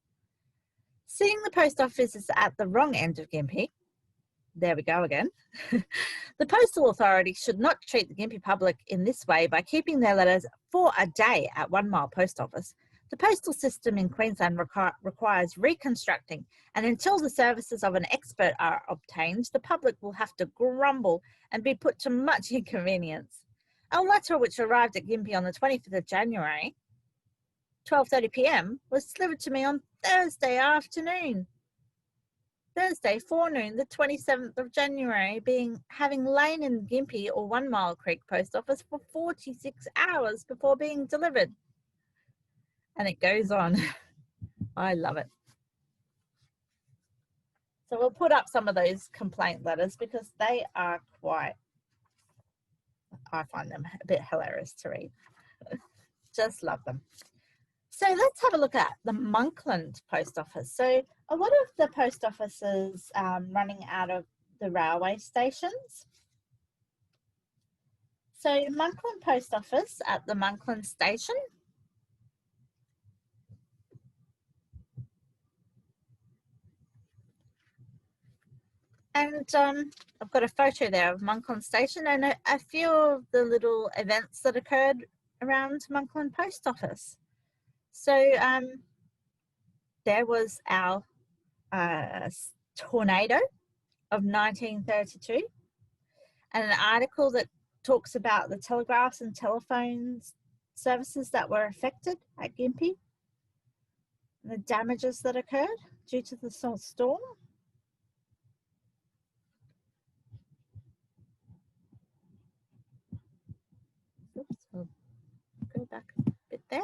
Seeing the post office is at the wrong end of Gimpy, there we go again. The postal authority should not treat the Gympie public in this way by keeping their letters for a day at 1 Mile Post Office. The postal system in Queensland requires reconstructing, and until the services of an expert are obtained, the public will have to grumble and be put to much inconvenience. A letter which arrived at Gympie on the 25th of January, 12:30 p.m, was delivered to me on Thursday afternoon. Thursday forenoon, the 27th of January, having lain in Gympie or 1 Mile Creek Post Office for 46 hours before being delivered. And it goes on. I love it. So we'll put up some of those complaint letters because they are quite, I find them a bit hilarious to read. Just love them. So let's have a look at the Monkland Post Office. So a lot of the post offices running out of the railway stations. So Monkland Post Office at the Monkland station. And I've got a photo there of Monkland Station and a few of the little events that occurred around Monkland Post Office. So there was our tornado of 1932 and an article that talks about the telegraphs and telephone services that were affected at Gympie and the damages that occurred due to the storm. Oops, I'll go back a bit there.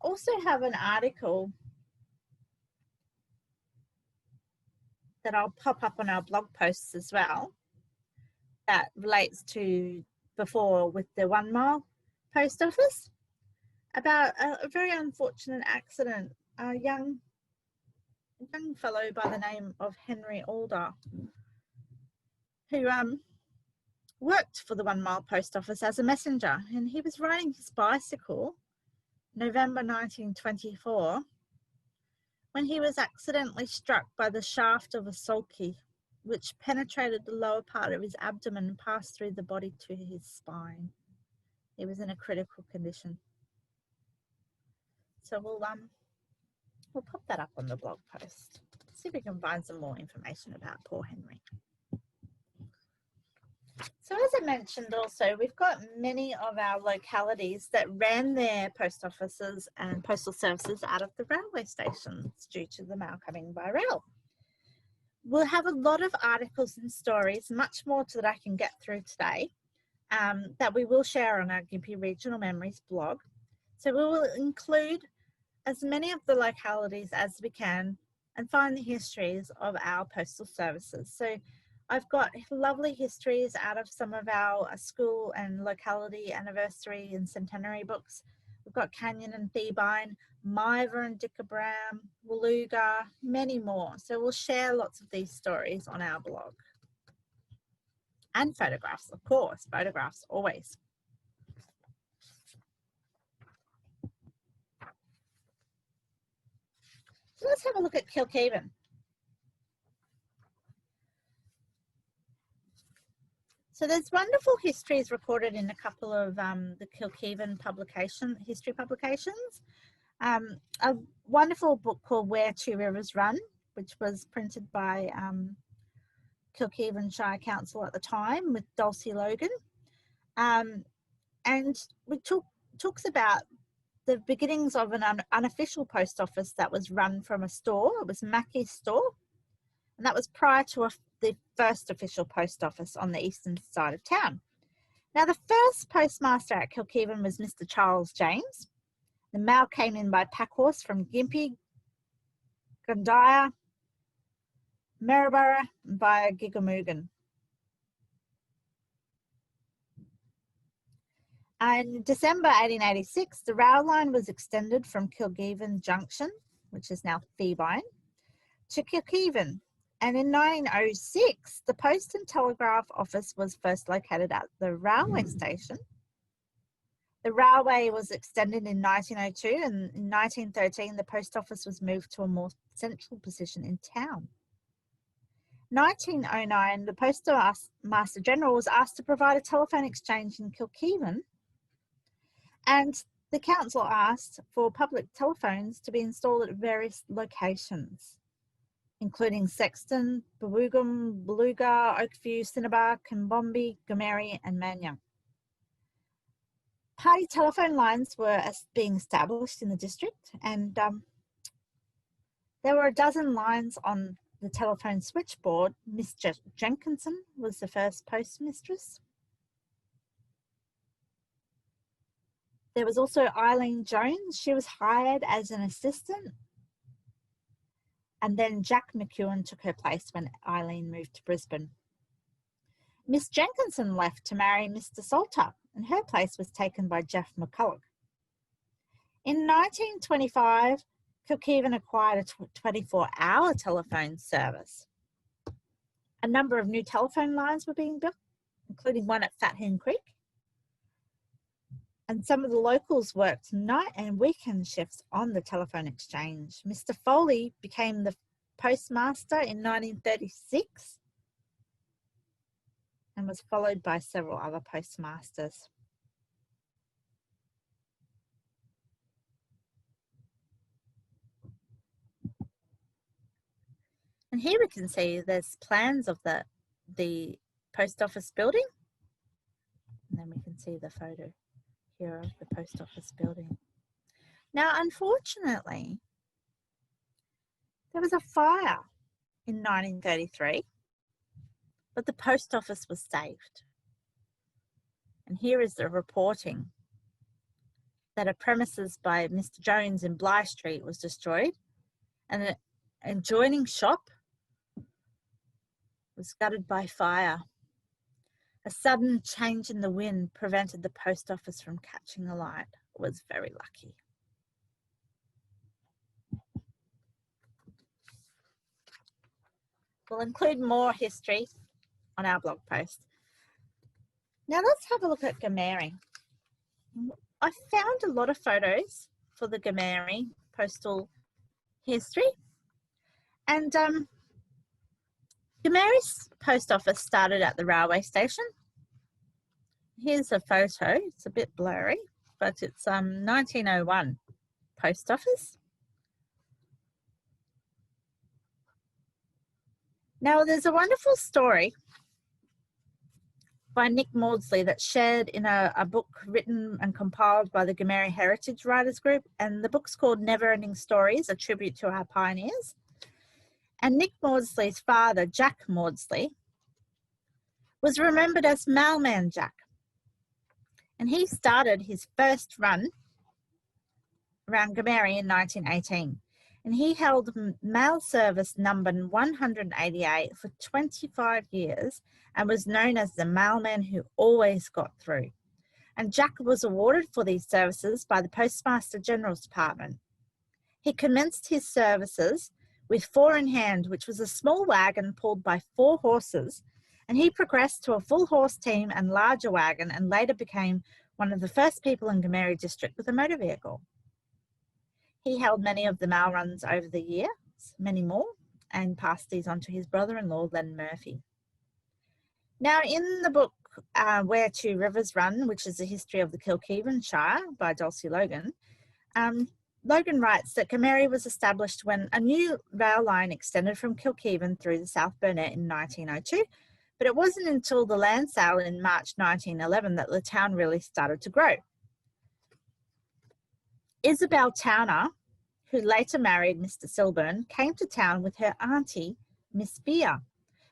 Also have an article that I'll pop up on our blog posts as well that relates to before with the 1 Mile Post Office about a very unfortunate accident. A young fellow by the name of Henry Alder who worked for the 1 Mile Post Office as a messenger, and he was riding his bicycle November 1924 when he was accidentally struck by the shaft of a sulky which penetrated the lower part of his abdomen and passed through the body to his spine. He was in a critical condition. So we'll pop that up on the blog post. See if we can find some more information about poor Henry. So as I mentioned also, we've got many of our localities that ran their post offices and postal services out of the railway stations due to the mail coming by rail. We'll have a lot of articles and stories, much more that I can get through today, that we will share on our Gympie Regional Memories blog. So we will include as many of the localities as we can and find the histories of our postal services. So I've got lovely histories out of some of our school and locality anniversary and centenary books. We've got Canyon and Theebine, Miver and Dickabram, Waluga, many more. So we'll share lots of these stories on our blog. And photographs, of course, photographs always. So let's have a look at Kilkeven. So there's wonderful histories recorded in a couple of the Kilkeven history publications. A wonderful book called Where Two Rivers Run, which was printed by Kilkeven Shire Council at the time with Dulcie Logan. And we talks about the beginnings of an unofficial post office that was run from a store. It was Mackey's store, and that was prior to the first official post office on the eastern side of town. Now, the first postmaster at Kilkeven was Mr. Charles James. The mail came in by pack horse from Gimpy, Gundyre, Maryborough, and via Gigamoogan. In December 1886, the rail line was extended from Kilkeven Junction, which is now Theebine, to Kilkeven. And in 1906, the Post and Telegraph office was first located at the railway station. The railway was extended in 1902, and in 1913, the post office was moved to a more central position in town. 1909, the Postmaster General was asked to provide a telephone exchange in Kilkevin, and the council asked for public telephones to be installed at various locations, including Sexton, Bawugum, Beluga, Oakview, Cinnabar, Combombi, Gemairi and Manyang. Party telephone lines were being established in the district, and there were a dozen lines on the telephone switchboard. Miss Jenkinson was the first postmistress. There was also Eileen Jones. She was hired as an assistant. And then Jack McEwen took her place when Eileen moved to Brisbane. Miss Jenkinson left to marry Mr. Salter, and her place was taken by Jeff McCulloch. In 1925, Kilkevin acquired a 24-hour telephone service. A number of new telephone lines were being built, including one at Fat Hen Creek. And some of the locals worked night and weekend shifts on the telephone exchange. Mr. Foley became the postmaster in 1936 and was followed by several other postmasters. And here we can see there's plans of the post office building. And then we can see the photo here of the post office building. Now, unfortunately, there was a fire in 1933, but the post office was saved. And here is the reporting that a premises by Mr. Jones in Bligh Street was destroyed, and an adjoining shop was gutted by fire. A sudden change in the wind prevented the post office from catching alight. It was very lucky. We'll include more history on our blog post. Now let's have a look at Gemairi. I found a lot of photos for the Gemairi postal history, and Gemairi's post office started at the railway station. Here's a photo. It's a bit blurry, but it's 1901 post office. Now, there's a wonderful story by Nick Maudsley that's shared in a book written and compiled by the Gemairi Heritage Writers Group, and the book's called Never Ending Stories, a tribute to our pioneers. And Nick Maudsley's father, Jack Maudsley, was remembered as Mailman Jack. And he started his first run around Gympie in 1918. And he held mail service number 188 for 25 years and was known as the mailman who always got through. And Jack was awarded for these services by the Postmaster General's Department. He commenced his services with 4 in hand, which was a small wagon pulled by 4 horses, and he progressed to a full horse team and larger wagon, and later became one of the first people in Gemairi district with a motor vehicle. He held many of the mail runs over the years, many more, and passed these on to his brother-in-law, Len Murphy. Now, in the book Where Two Rivers Run, which is the history of the Kilkevin Shire by Dulcie Logan, Logan writes that Gemairi was established when a new rail line extended from Kilkevin through the South Burnett in 1902, but it wasn't until the land sale in March 1911 that the town really started to grow. Isabel Towner, who later married Mr. Silburn, came to town with her auntie, Miss Beer.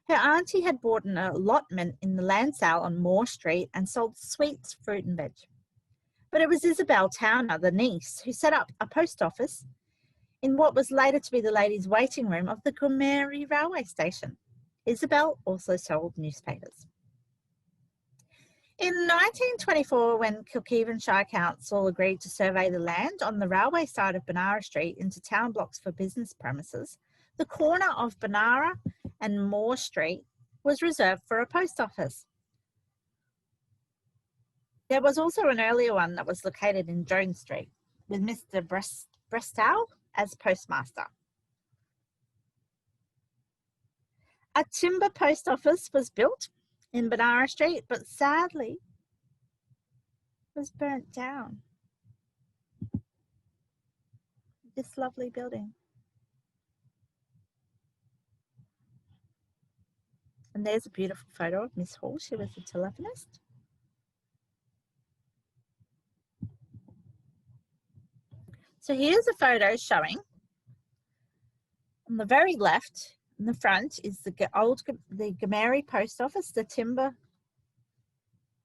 Her auntie had bought an allotment in the land sale on Moore Street and sold sweets, fruit and veg. But it was Isabel Towner, the niece, who set up a post office in what was later to be the ladies' waiting room of the Gemairi railway station. Isabel also sold newspapers. In 1924, when Kilkevin Shire Council agreed to survey the land on the railway side of Benara Street into town blocks for business premises, the corner of Benara and Moore Street was reserved for a post office. There was also an earlier one that was located in Jones Street with Mr. Postal as postmaster. A timber post office was built in Banara Street, but sadly was burnt down. This lovely building. And there's a beautiful photo of Miss Hall. She was a telephonist. So here's a photo showing on the very left, in the front, is the Gemairi post office, the timber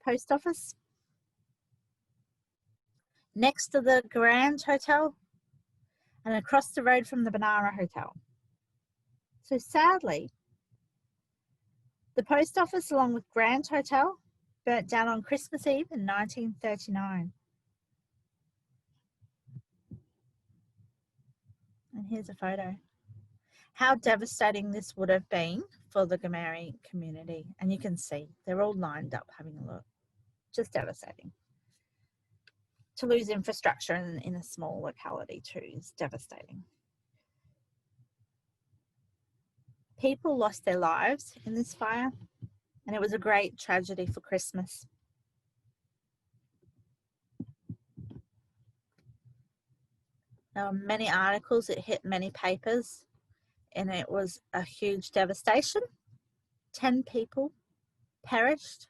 post office, next to the Grand Hotel and across the road from the Banara Hotel. So sadly, the post office along with Grand Hotel burnt down on Christmas Eve in 1939. And here's a photo. How devastating this would have been for the Gemairi community. And you can see they're all lined up having a look. Just devastating. To lose infrastructure in a small locality too is devastating. People lost their lives in this fire, and it was a great tragedy for Christmas. There were many articles, it hit many papers, and it was a huge devastation. 10 people perished.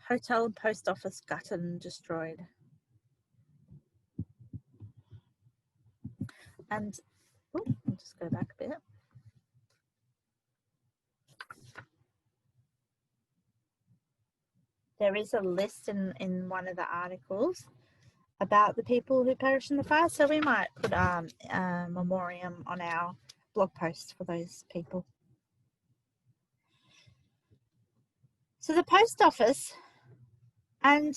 Hotel and post office gutted and destroyed. And I'll just go back a bit. There is a list in one of the articles about the people who perished in the fire, so we might put a memoriam on our blog post for those people. So the post office and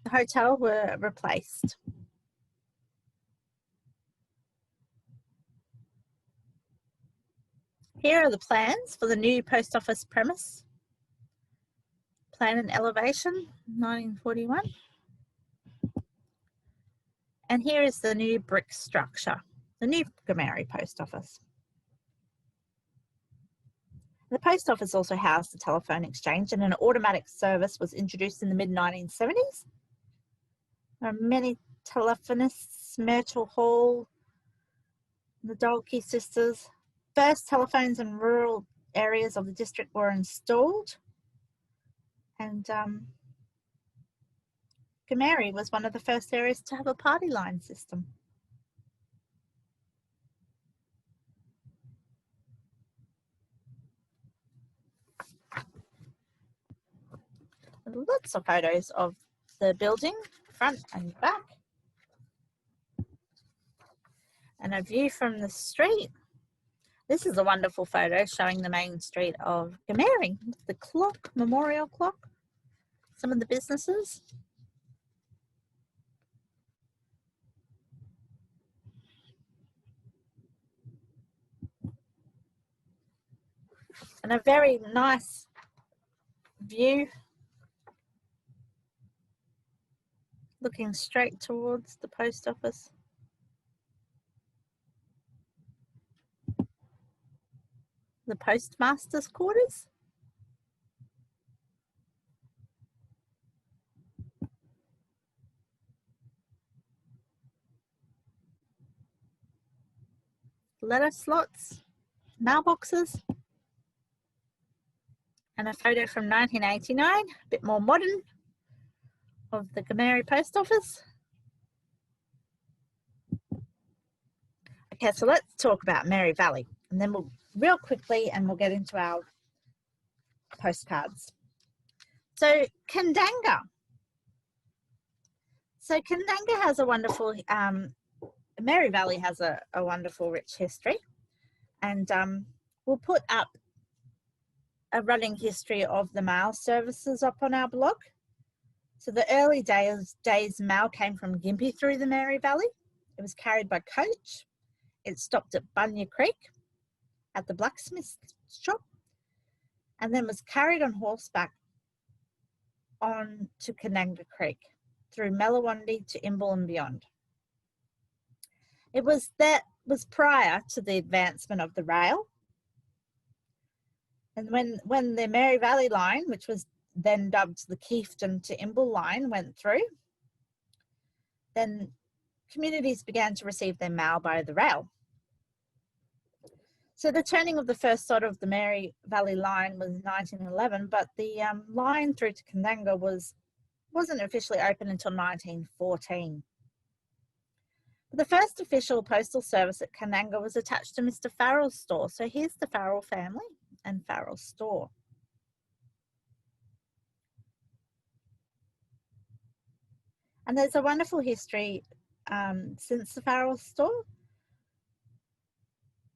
the hotel were replaced. Here are the plans for the new post office premise. Plan and elevation, 1941. And here is the new brick structure, the new Gemairi post office. The post office also housed a telephone exchange, and an automatic service was introduced in the mid-1970s. There are many telephonists, Myrtle Hall, the Dalkey sisters. First telephones in rural areas of the district were installed, and Gympie was one of the first areas to have a party line system. Lots of photos of the building, front and back. And a view from the street. This is a wonderful photo showing the main street of Gemairi, the clock, memorial clock, some of the businesses. And a very nice view looking straight towards the post office. The postmaster's quarters. Letter slots, mailboxes. And a photo from 1989, a bit more modern, of the Gemairi post office. Okay, so let's talk about Mary Valley, and then we'll real quickly, and we'll get into our postcards. So Kandanga. So Kandanga has a wonderful, Mary Valley has a wonderful rich history, and we'll put up a running history of the mail services up on our blog. So the early days mail came from Gimpy through the Mary Valley. It was carried by coach. It stopped at Bunya Creek at the blacksmith shop, and then was carried on horseback on to Kananga Creek through Mellawandi to Imbil and beyond. That was prior to the advancement of the rail And when the Mary Valley line, which was then dubbed the Kiefton to Imbil line, went through, then communities began to receive their mail by the rail. So the turning of the first sod of the Mary Valley line was 1911, but the line through to Candango wasn't officially open until 1914. The first official postal service at Candango was attached to Mr. Farrell's store. So here's the Farrell family and Farrell's store. And there's a wonderful history since the Farrell store.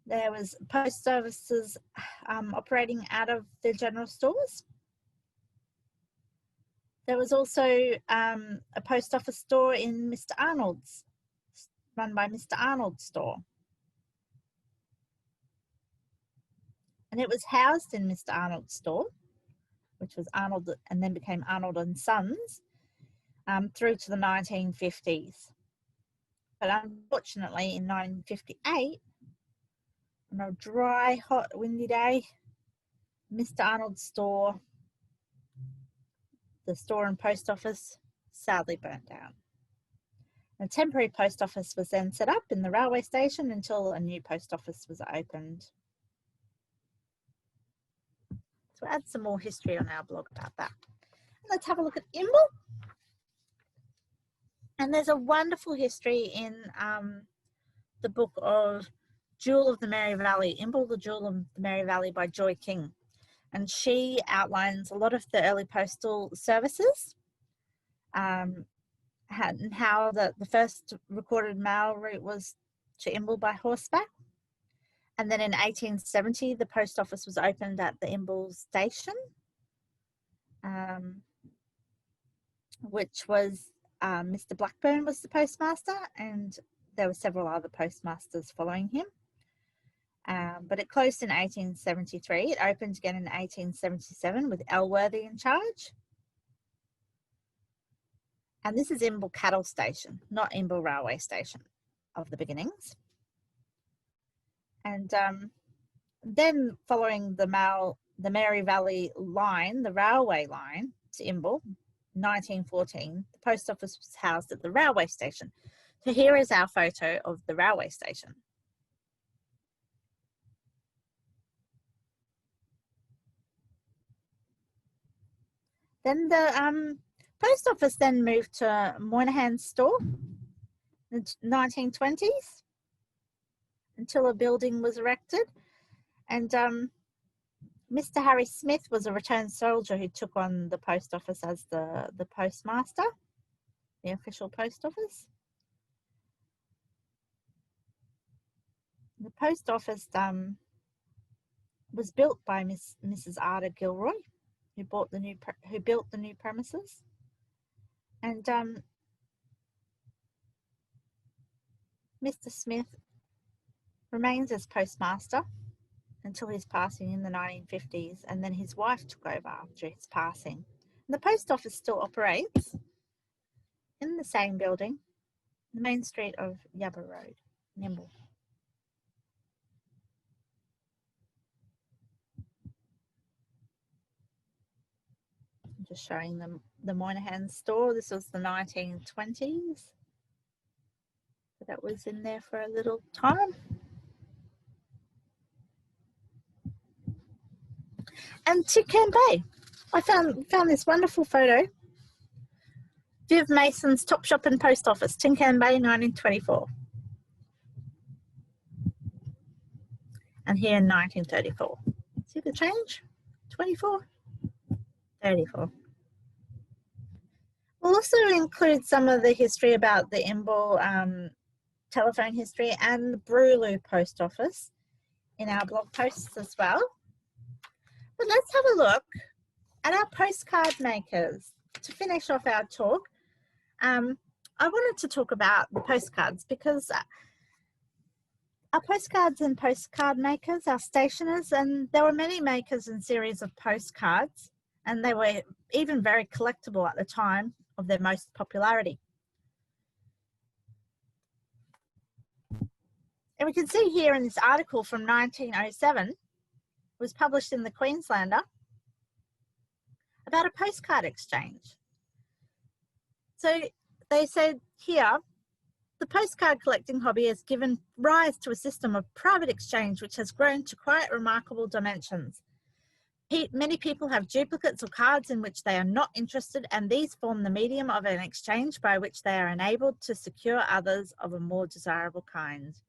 There was post services operating out of the general stores. There was also a post office store in Mr. Arnold's, run by Mr. Arnold's store. And it was housed in Mr. Arnold's store, which was Arnold and then became Arnold and Sons, through to the 1950s. But unfortunately in 1958, on a dry, hot, windy day, Mr. Arnold's store, the store and post office, sadly burnt down. A temporary post office was then set up in the railway station until a new post office was opened. So add some more history on our blog about that. Let's have a look at Imbil. And there's a wonderful history in the book of Jewel of the Mary Valley, Imbil, the Jewel of the Mary Valley by Joy King. And she outlines a lot of the early postal services, and how the first recorded mail route was to Imbil by horseback. And then in 1870, the post office was opened at the Imbil station, which was Mr. Blackburn was the postmaster, and there were several other postmasters following him. But it closed in 1873. It opened again in 1877 with Elworthy in charge. And this is Imbil Cattle Station, not Imbil Railway Station of the beginnings. And then following the Mary Valley line, the railway line to Imbil, 1914, the post office was housed at the railway station. So here is our photo of the railway station. Then the post office then moved to Moynihan's store in the 1920s until a building was erected. And Mr. Harry Smith was a returned soldier who took on the post office as the postmaster, the official post office. The post office was built by Mrs. Ada Gilroy, who built the new premises. And Mr. Smith remains as postmaster until his passing in the 1950s, and then his wife took over after his passing. And the post office still operates in the same building, the main street of Yabba Road, Nimble. I'm just showing them the Moynihan store. This was the 1920s. So that was in there for a little time. And Tin Bay. I found this wonderful photo. Viv Mason's Top Shop and Post Office, Tin Bay, 1924. And here in 1934. See the change? 24, 34. We'll also include some of the history about the Imbil telephone history and the Bruloo Post Office in our blog posts as well. But let's have a look at our postcard makers. To finish off our talk, I wanted to talk about the postcards because our postcards and postcard makers, our stationers, and there were many makers and series of postcards, and they were even very collectible at the time of their most popularity. And we can see here in this article from 1907, was published in the Queenslander about a postcard exchange. So they said here, the postcard collecting hobby has given rise to a system of private exchange which has grown to quite remarkable dimensions. Many people have duplicates or cards in which they are not interested, and these form the medium of an exchange by which they are enabled to secure others of a more desirable kind.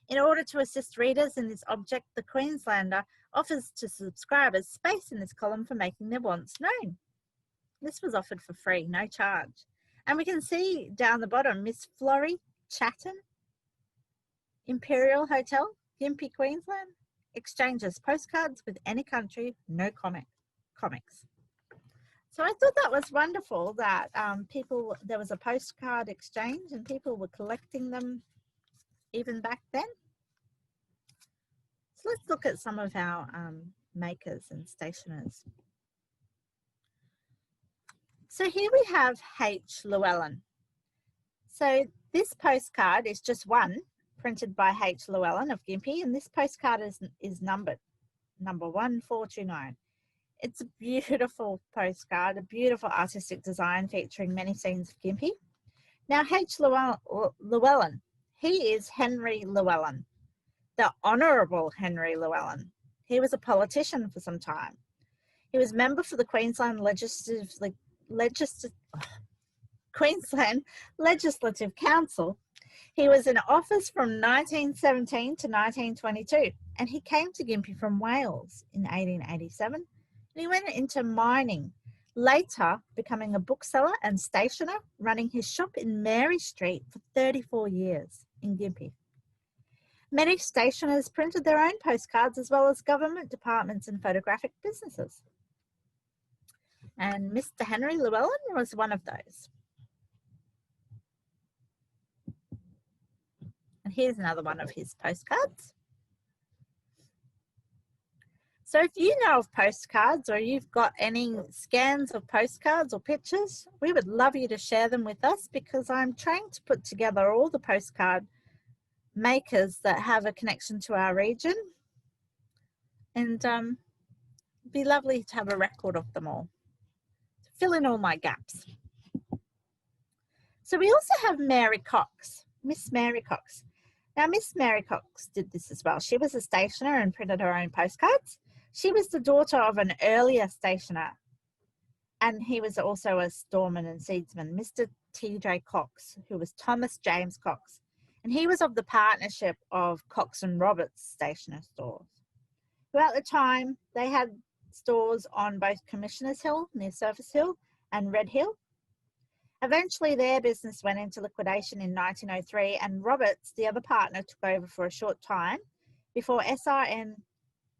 In order to assist readers in this object, the Queenslander offers to subscribers space in this column for making their wants known. This was offered for free, no charge. And we can see down the bottom, Miss Florrie Chatton, Imperial Hotel, Gympie, Queensland, exchanges postcards with any country, no comics. So I thought that was wonderful that there was a postcard exchange and people were collecting them even back then. So let's look at some of our makers and stationers. So here we have H. Llewellyn. So this postcard is just one, printed by H. Llewellyn of Gimpy, and this postcard is numbered, number 1429. It's a beautiful postcard, a beautiful artistic design featuring many scenes of Gimpy. Now H. Llewellyn, he is Henry Llewellyn, the Honourable Henry Llewellyn. He was a politician for some time. He was member for the Queensland Legislative Council. He was in office from 1917 to 1922, and he came to Gympie from Wales in 1887, and he went into mining, later becoming a bookseller and stationer, running his shop in Mary Street for 34 years in Gympie. Many stationers printed their own postcards, as well as government departments and photographic businesses. And Mr. Henry Llewellyn was one of those. And here's another one of his postcards. So if you know of postcards, or you've got any scans of postcards or pictures, we would love you to share them with us, because I'm trying to put together all the postcard makers that have a connection to our region, and it'd be lovely to have a record of them all, to fill in all my gaps. So we also have Mary Cox, Miss Mary Cox. Now Miss Mary Cox did this as well. She was a stationer and printed her own postcards. She was the daughter of an earlier stationer, and he was also a storeman and seedsman, Mr. T.J. Cox, who was Thomas James Cox. And he was of the partnership of Cox and Roberts stationer stores. Throughout the time, they had stores on both Commissioners Hill, near Surface Hill, and Red Hill. Eventually, their business went into liquidation in 1903, and Roberts, the other partner, took over for a short time before SRN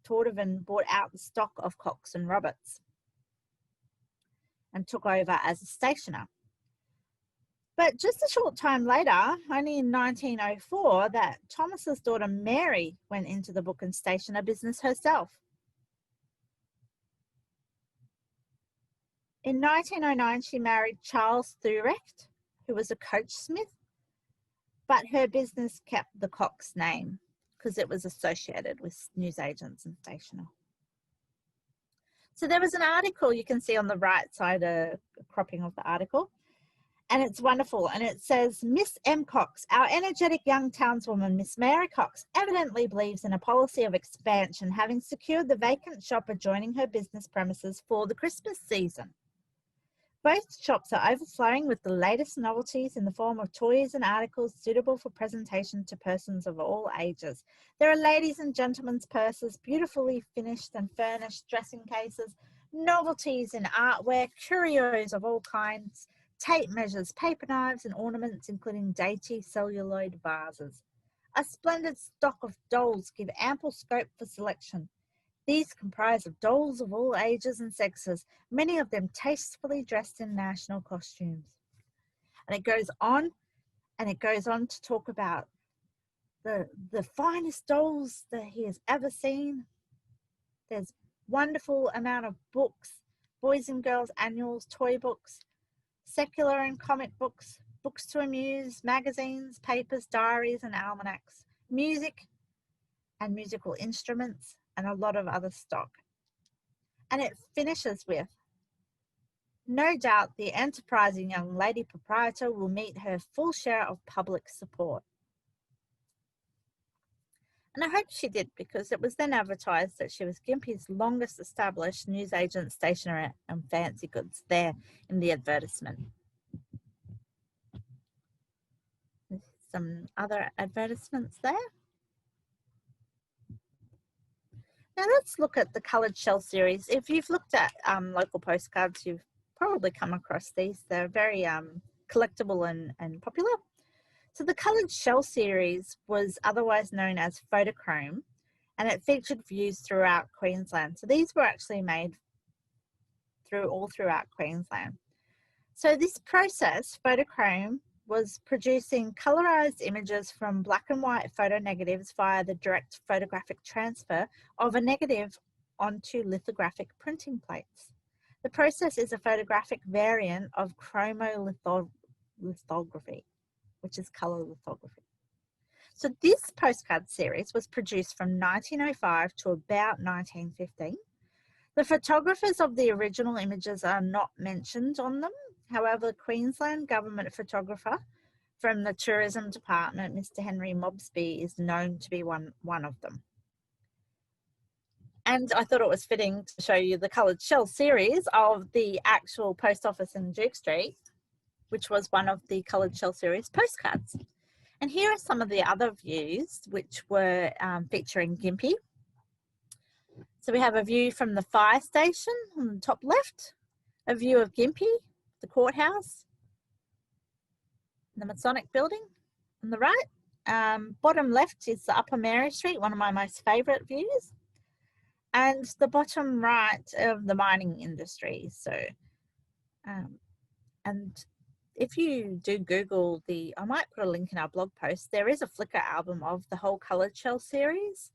Tordovan bought out the stock of Cox and Roberts and took over as a stationer. But just a short time later, only in 1904, that Thomas's daughter Mary went into the book and stationer business herself. In 1909, she married Charles Thurecht, who was a coachsmith, but her business kept the Cox name because it was associated with newsagents and stationer. So there was an article you can see on the right side, a cropping of the article, and it's wonderful. And it says, Miss M. Cox, our energetic young townswoman, Miss Mary Cox, evidently believes in a policy of expansion, having secured the vacant shop adjoining her business premises for the Christmas season. Both shops are overflowing with the latest novelties in the form of toys and articles suitable for presentation to persons of all ages. There are ladies' and gentlemen's purses, beautifully finished and furnished dressing cases, novelties in artware, curios of all kinds, tape measures, paper knives and ornaments, including dainty celluloid vases. A splendid stock of dolls give ample scope for selection. These comprise of dolls of all ages and sexes, many of them tastefully dressed in national costumes. And it goes on to talk about the finest dolls that he has ever seen. There's wonderful amount of books, boys and girls annuals, toy books, secular and comic books, books to amuse, magazines, papers, diaries and almanacs, music and musical instruments, and a lot of other stock. And it finishes with, "No doubt the enterprising young lady proprietor will meet her full share of public support." And I hope she did, because it was then advertised that she was Gympie's longest established newsagent, stationer and fancy goods there in the advertisement. Some other advertisements there. Now let's look at the coloured shell series. If you've looked at local postcards, you've probably come across these. They're very collectible and popular. So the coloured shell series was otherwise known as photochrome, and it featured views throughout Queensland. So these were actually made all throughout Queensland. So this process, photochrome, was producing colorized images from black and white photo negatives via the direct photographic transfer of a negative onto lithographic printing plates. The process is a photographic variant of chromolithography, which is color lithography. So this postcard series was produced from 1905 to about 1915. The photographers of the original images are not mentioned on them. However, the Queensland government photographer from the Tourism Department, Mr. Henry Mobsby, is known to be one of them. And I thought it was fitting to show you the coloured shell series of the actual post office in Duke Street, which was one of the coloured shell series postcards. And here are some of the other views which were featuring Gimpy. So we have a view from the fire station on the top left, a view of Gimpy, the courthouse, the Masonic building on the right. Bottom left is the Upper Mary Street, one of my most favourite views. And the bottom right of the mining industry. So, and if you do Google I might put a link in our blog post, there is a Flickr album of the whole coloured shell series,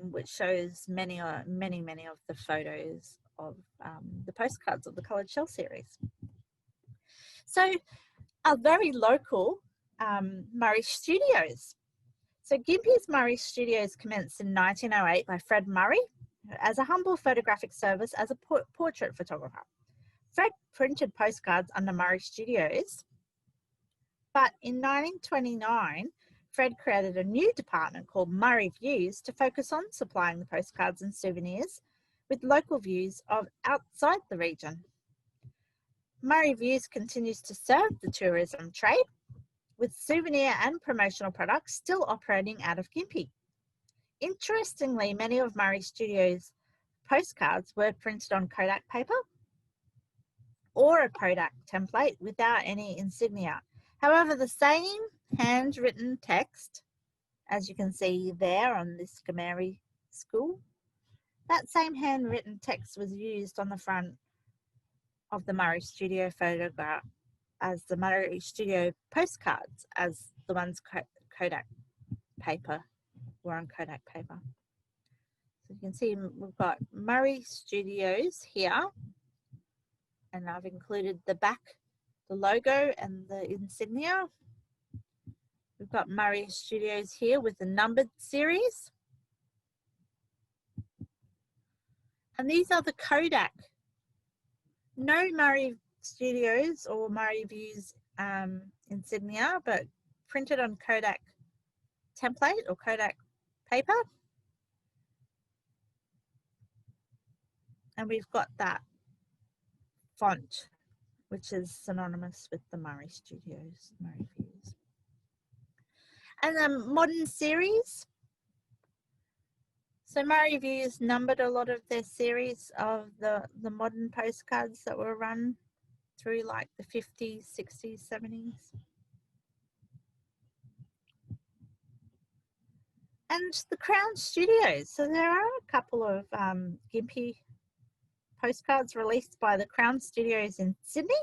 which shows many of the photos of the postcards of the coloured shell series. So our very local Murray Studios. So Gympie's Murray Studios commenced in 1908 by Fred Murray as a humble photographic service as a portrait photographer. Fred printed postcards under Murray Studios, but in 1929, Fred created a new department called Murray Views to focus on supplying the postcards and souvenirs with local views of outside the region. Murray Views continues to serve the tourism trade, with souvenir and promotional products still operating out of Gympie. Interestingly, many of Murray Studios' postcards were printed on Kodak paper or a Kodak template without any insignia. However, the same handwritten text, as you can see there on this Gemairi school, that same handwritten text was used on the front of the Murray Studio photograph as the Murray Studio postcards, as the ones Kodak paper were on Kodak paper. So you can see we've got Murray Studios here, and I've included the back, the logo and the insignia. We've got Murray Studios here with the numbered series. And these are the Kodak. No Murray Studios or Murray Views insignia, but printed on Kodak template or Kodak paper. And we've got that font, which is synonymous with the Murray Studios, Murray Views. And the modern series. So Murray Views numbered a lot of their series of the modern postcards that were run through like the 50s, 60s, 70s. And the Crown Studios. So there are a couple of Gimpy postcards released by the Crown Studios in Sydney.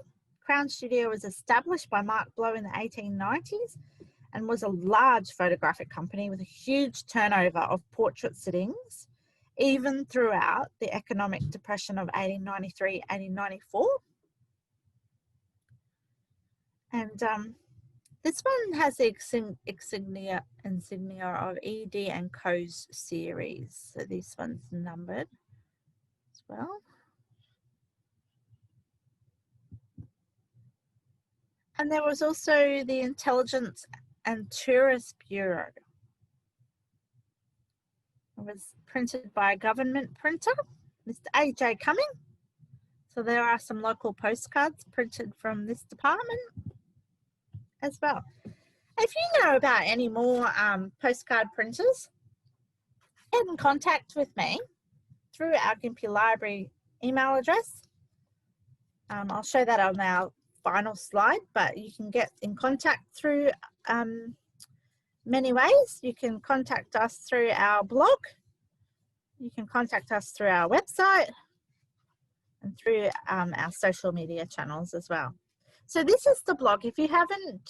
Crown Studio was established by Mark Blow in the 1890s and was a large photographic company with a huge turnover of portrait sittings, even throughout the economic depression of 1893, 1894. And This one has the insignia of ED and Co's series. So this one's numbered as well. And there was also the Intelligence and Tourist Bureau. It was printed by a government printer, Mr. A.J. Cumming. So there are some local postcards printed from this department as well. If you know about any more postcard printers, get in contact with me through our Gympie Library email address. I'll show that on our final slide, but you can get in contact through many ways. You can contact us through our blog. You can contact us through our website and through our social media channels as well. So this is the blog. If you haven't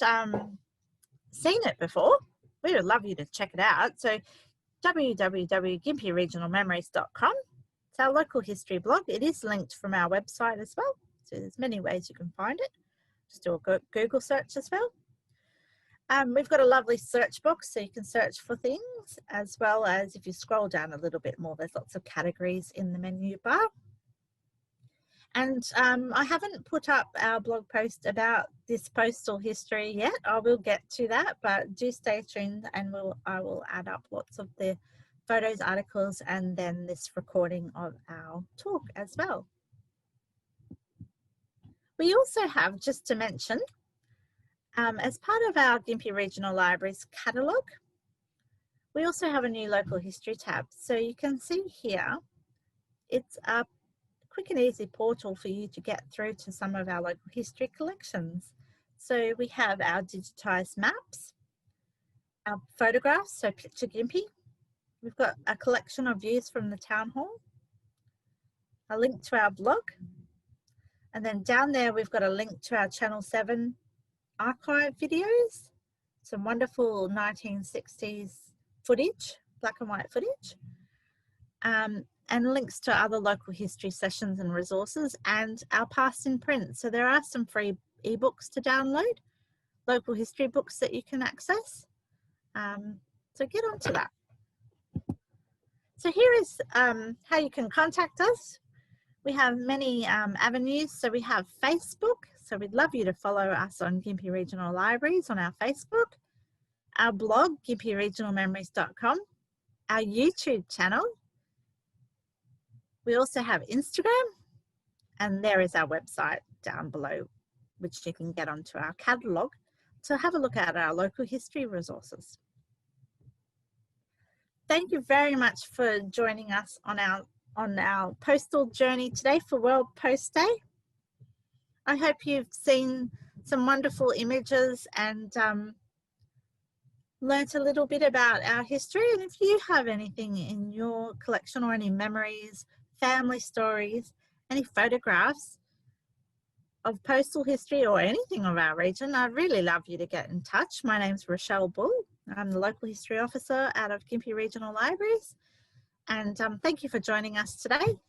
seen it before, we would love you to check it out. So www.gympieregionalmemories.com. It's our local history blog. It is linked from our website as well. So there's many ways you can find it. Just do a Google search as well. We've got a lovely search box, so you can search for things, as well as if you scroll down a little bit more, there's lots of categories in the menu bar. And I haven't put up our blog post about this postal history yet. I will get to that, but do stay tuned, and I will add up lots of the photos, articles, and then this recording of our talk as well. We also have, just to mention, as part of our Gympie Regional Library's catalogue, we also have a new local history tab. So you can see here, it's a quick and easy portal for you to get through to some of our local history collections. So we have our digitised maps, our photographs, so Picture Gimpy. We've got a collection of views from the town hall, a link to our blog, and then down there we've got a link to our Channel 7 archive videos, some wonderful 1960s footage, black and white footage, and links to other local history sessions and resources, and our past in print. So there are some free ebooks to download, local history books that you can access. So get onto that. So here is how you can contact us. We have many avenues. So we have Facebook. So we'd love you to follow us on Gympie Regional Libraries on our Facebook, our blog, gympieregionalmemories.com, our YouTube channel. We also have Instagram, and there is our website down below, which you can get onto our catalogue to have a look at our local history resources. Thank you very much for joining us on our postal journey today for World Post Day. I hope you've seen some wonderful images and learnt a little bit about our history. And if you have anything in your collection or any memories, family stories, any photographs of postal history or anything of our region, I'd really love you to get in touch. My name's Rochelle Bull. I'm the Local History Officer out of Gympie Regional Libraries. And thank you for joining us today.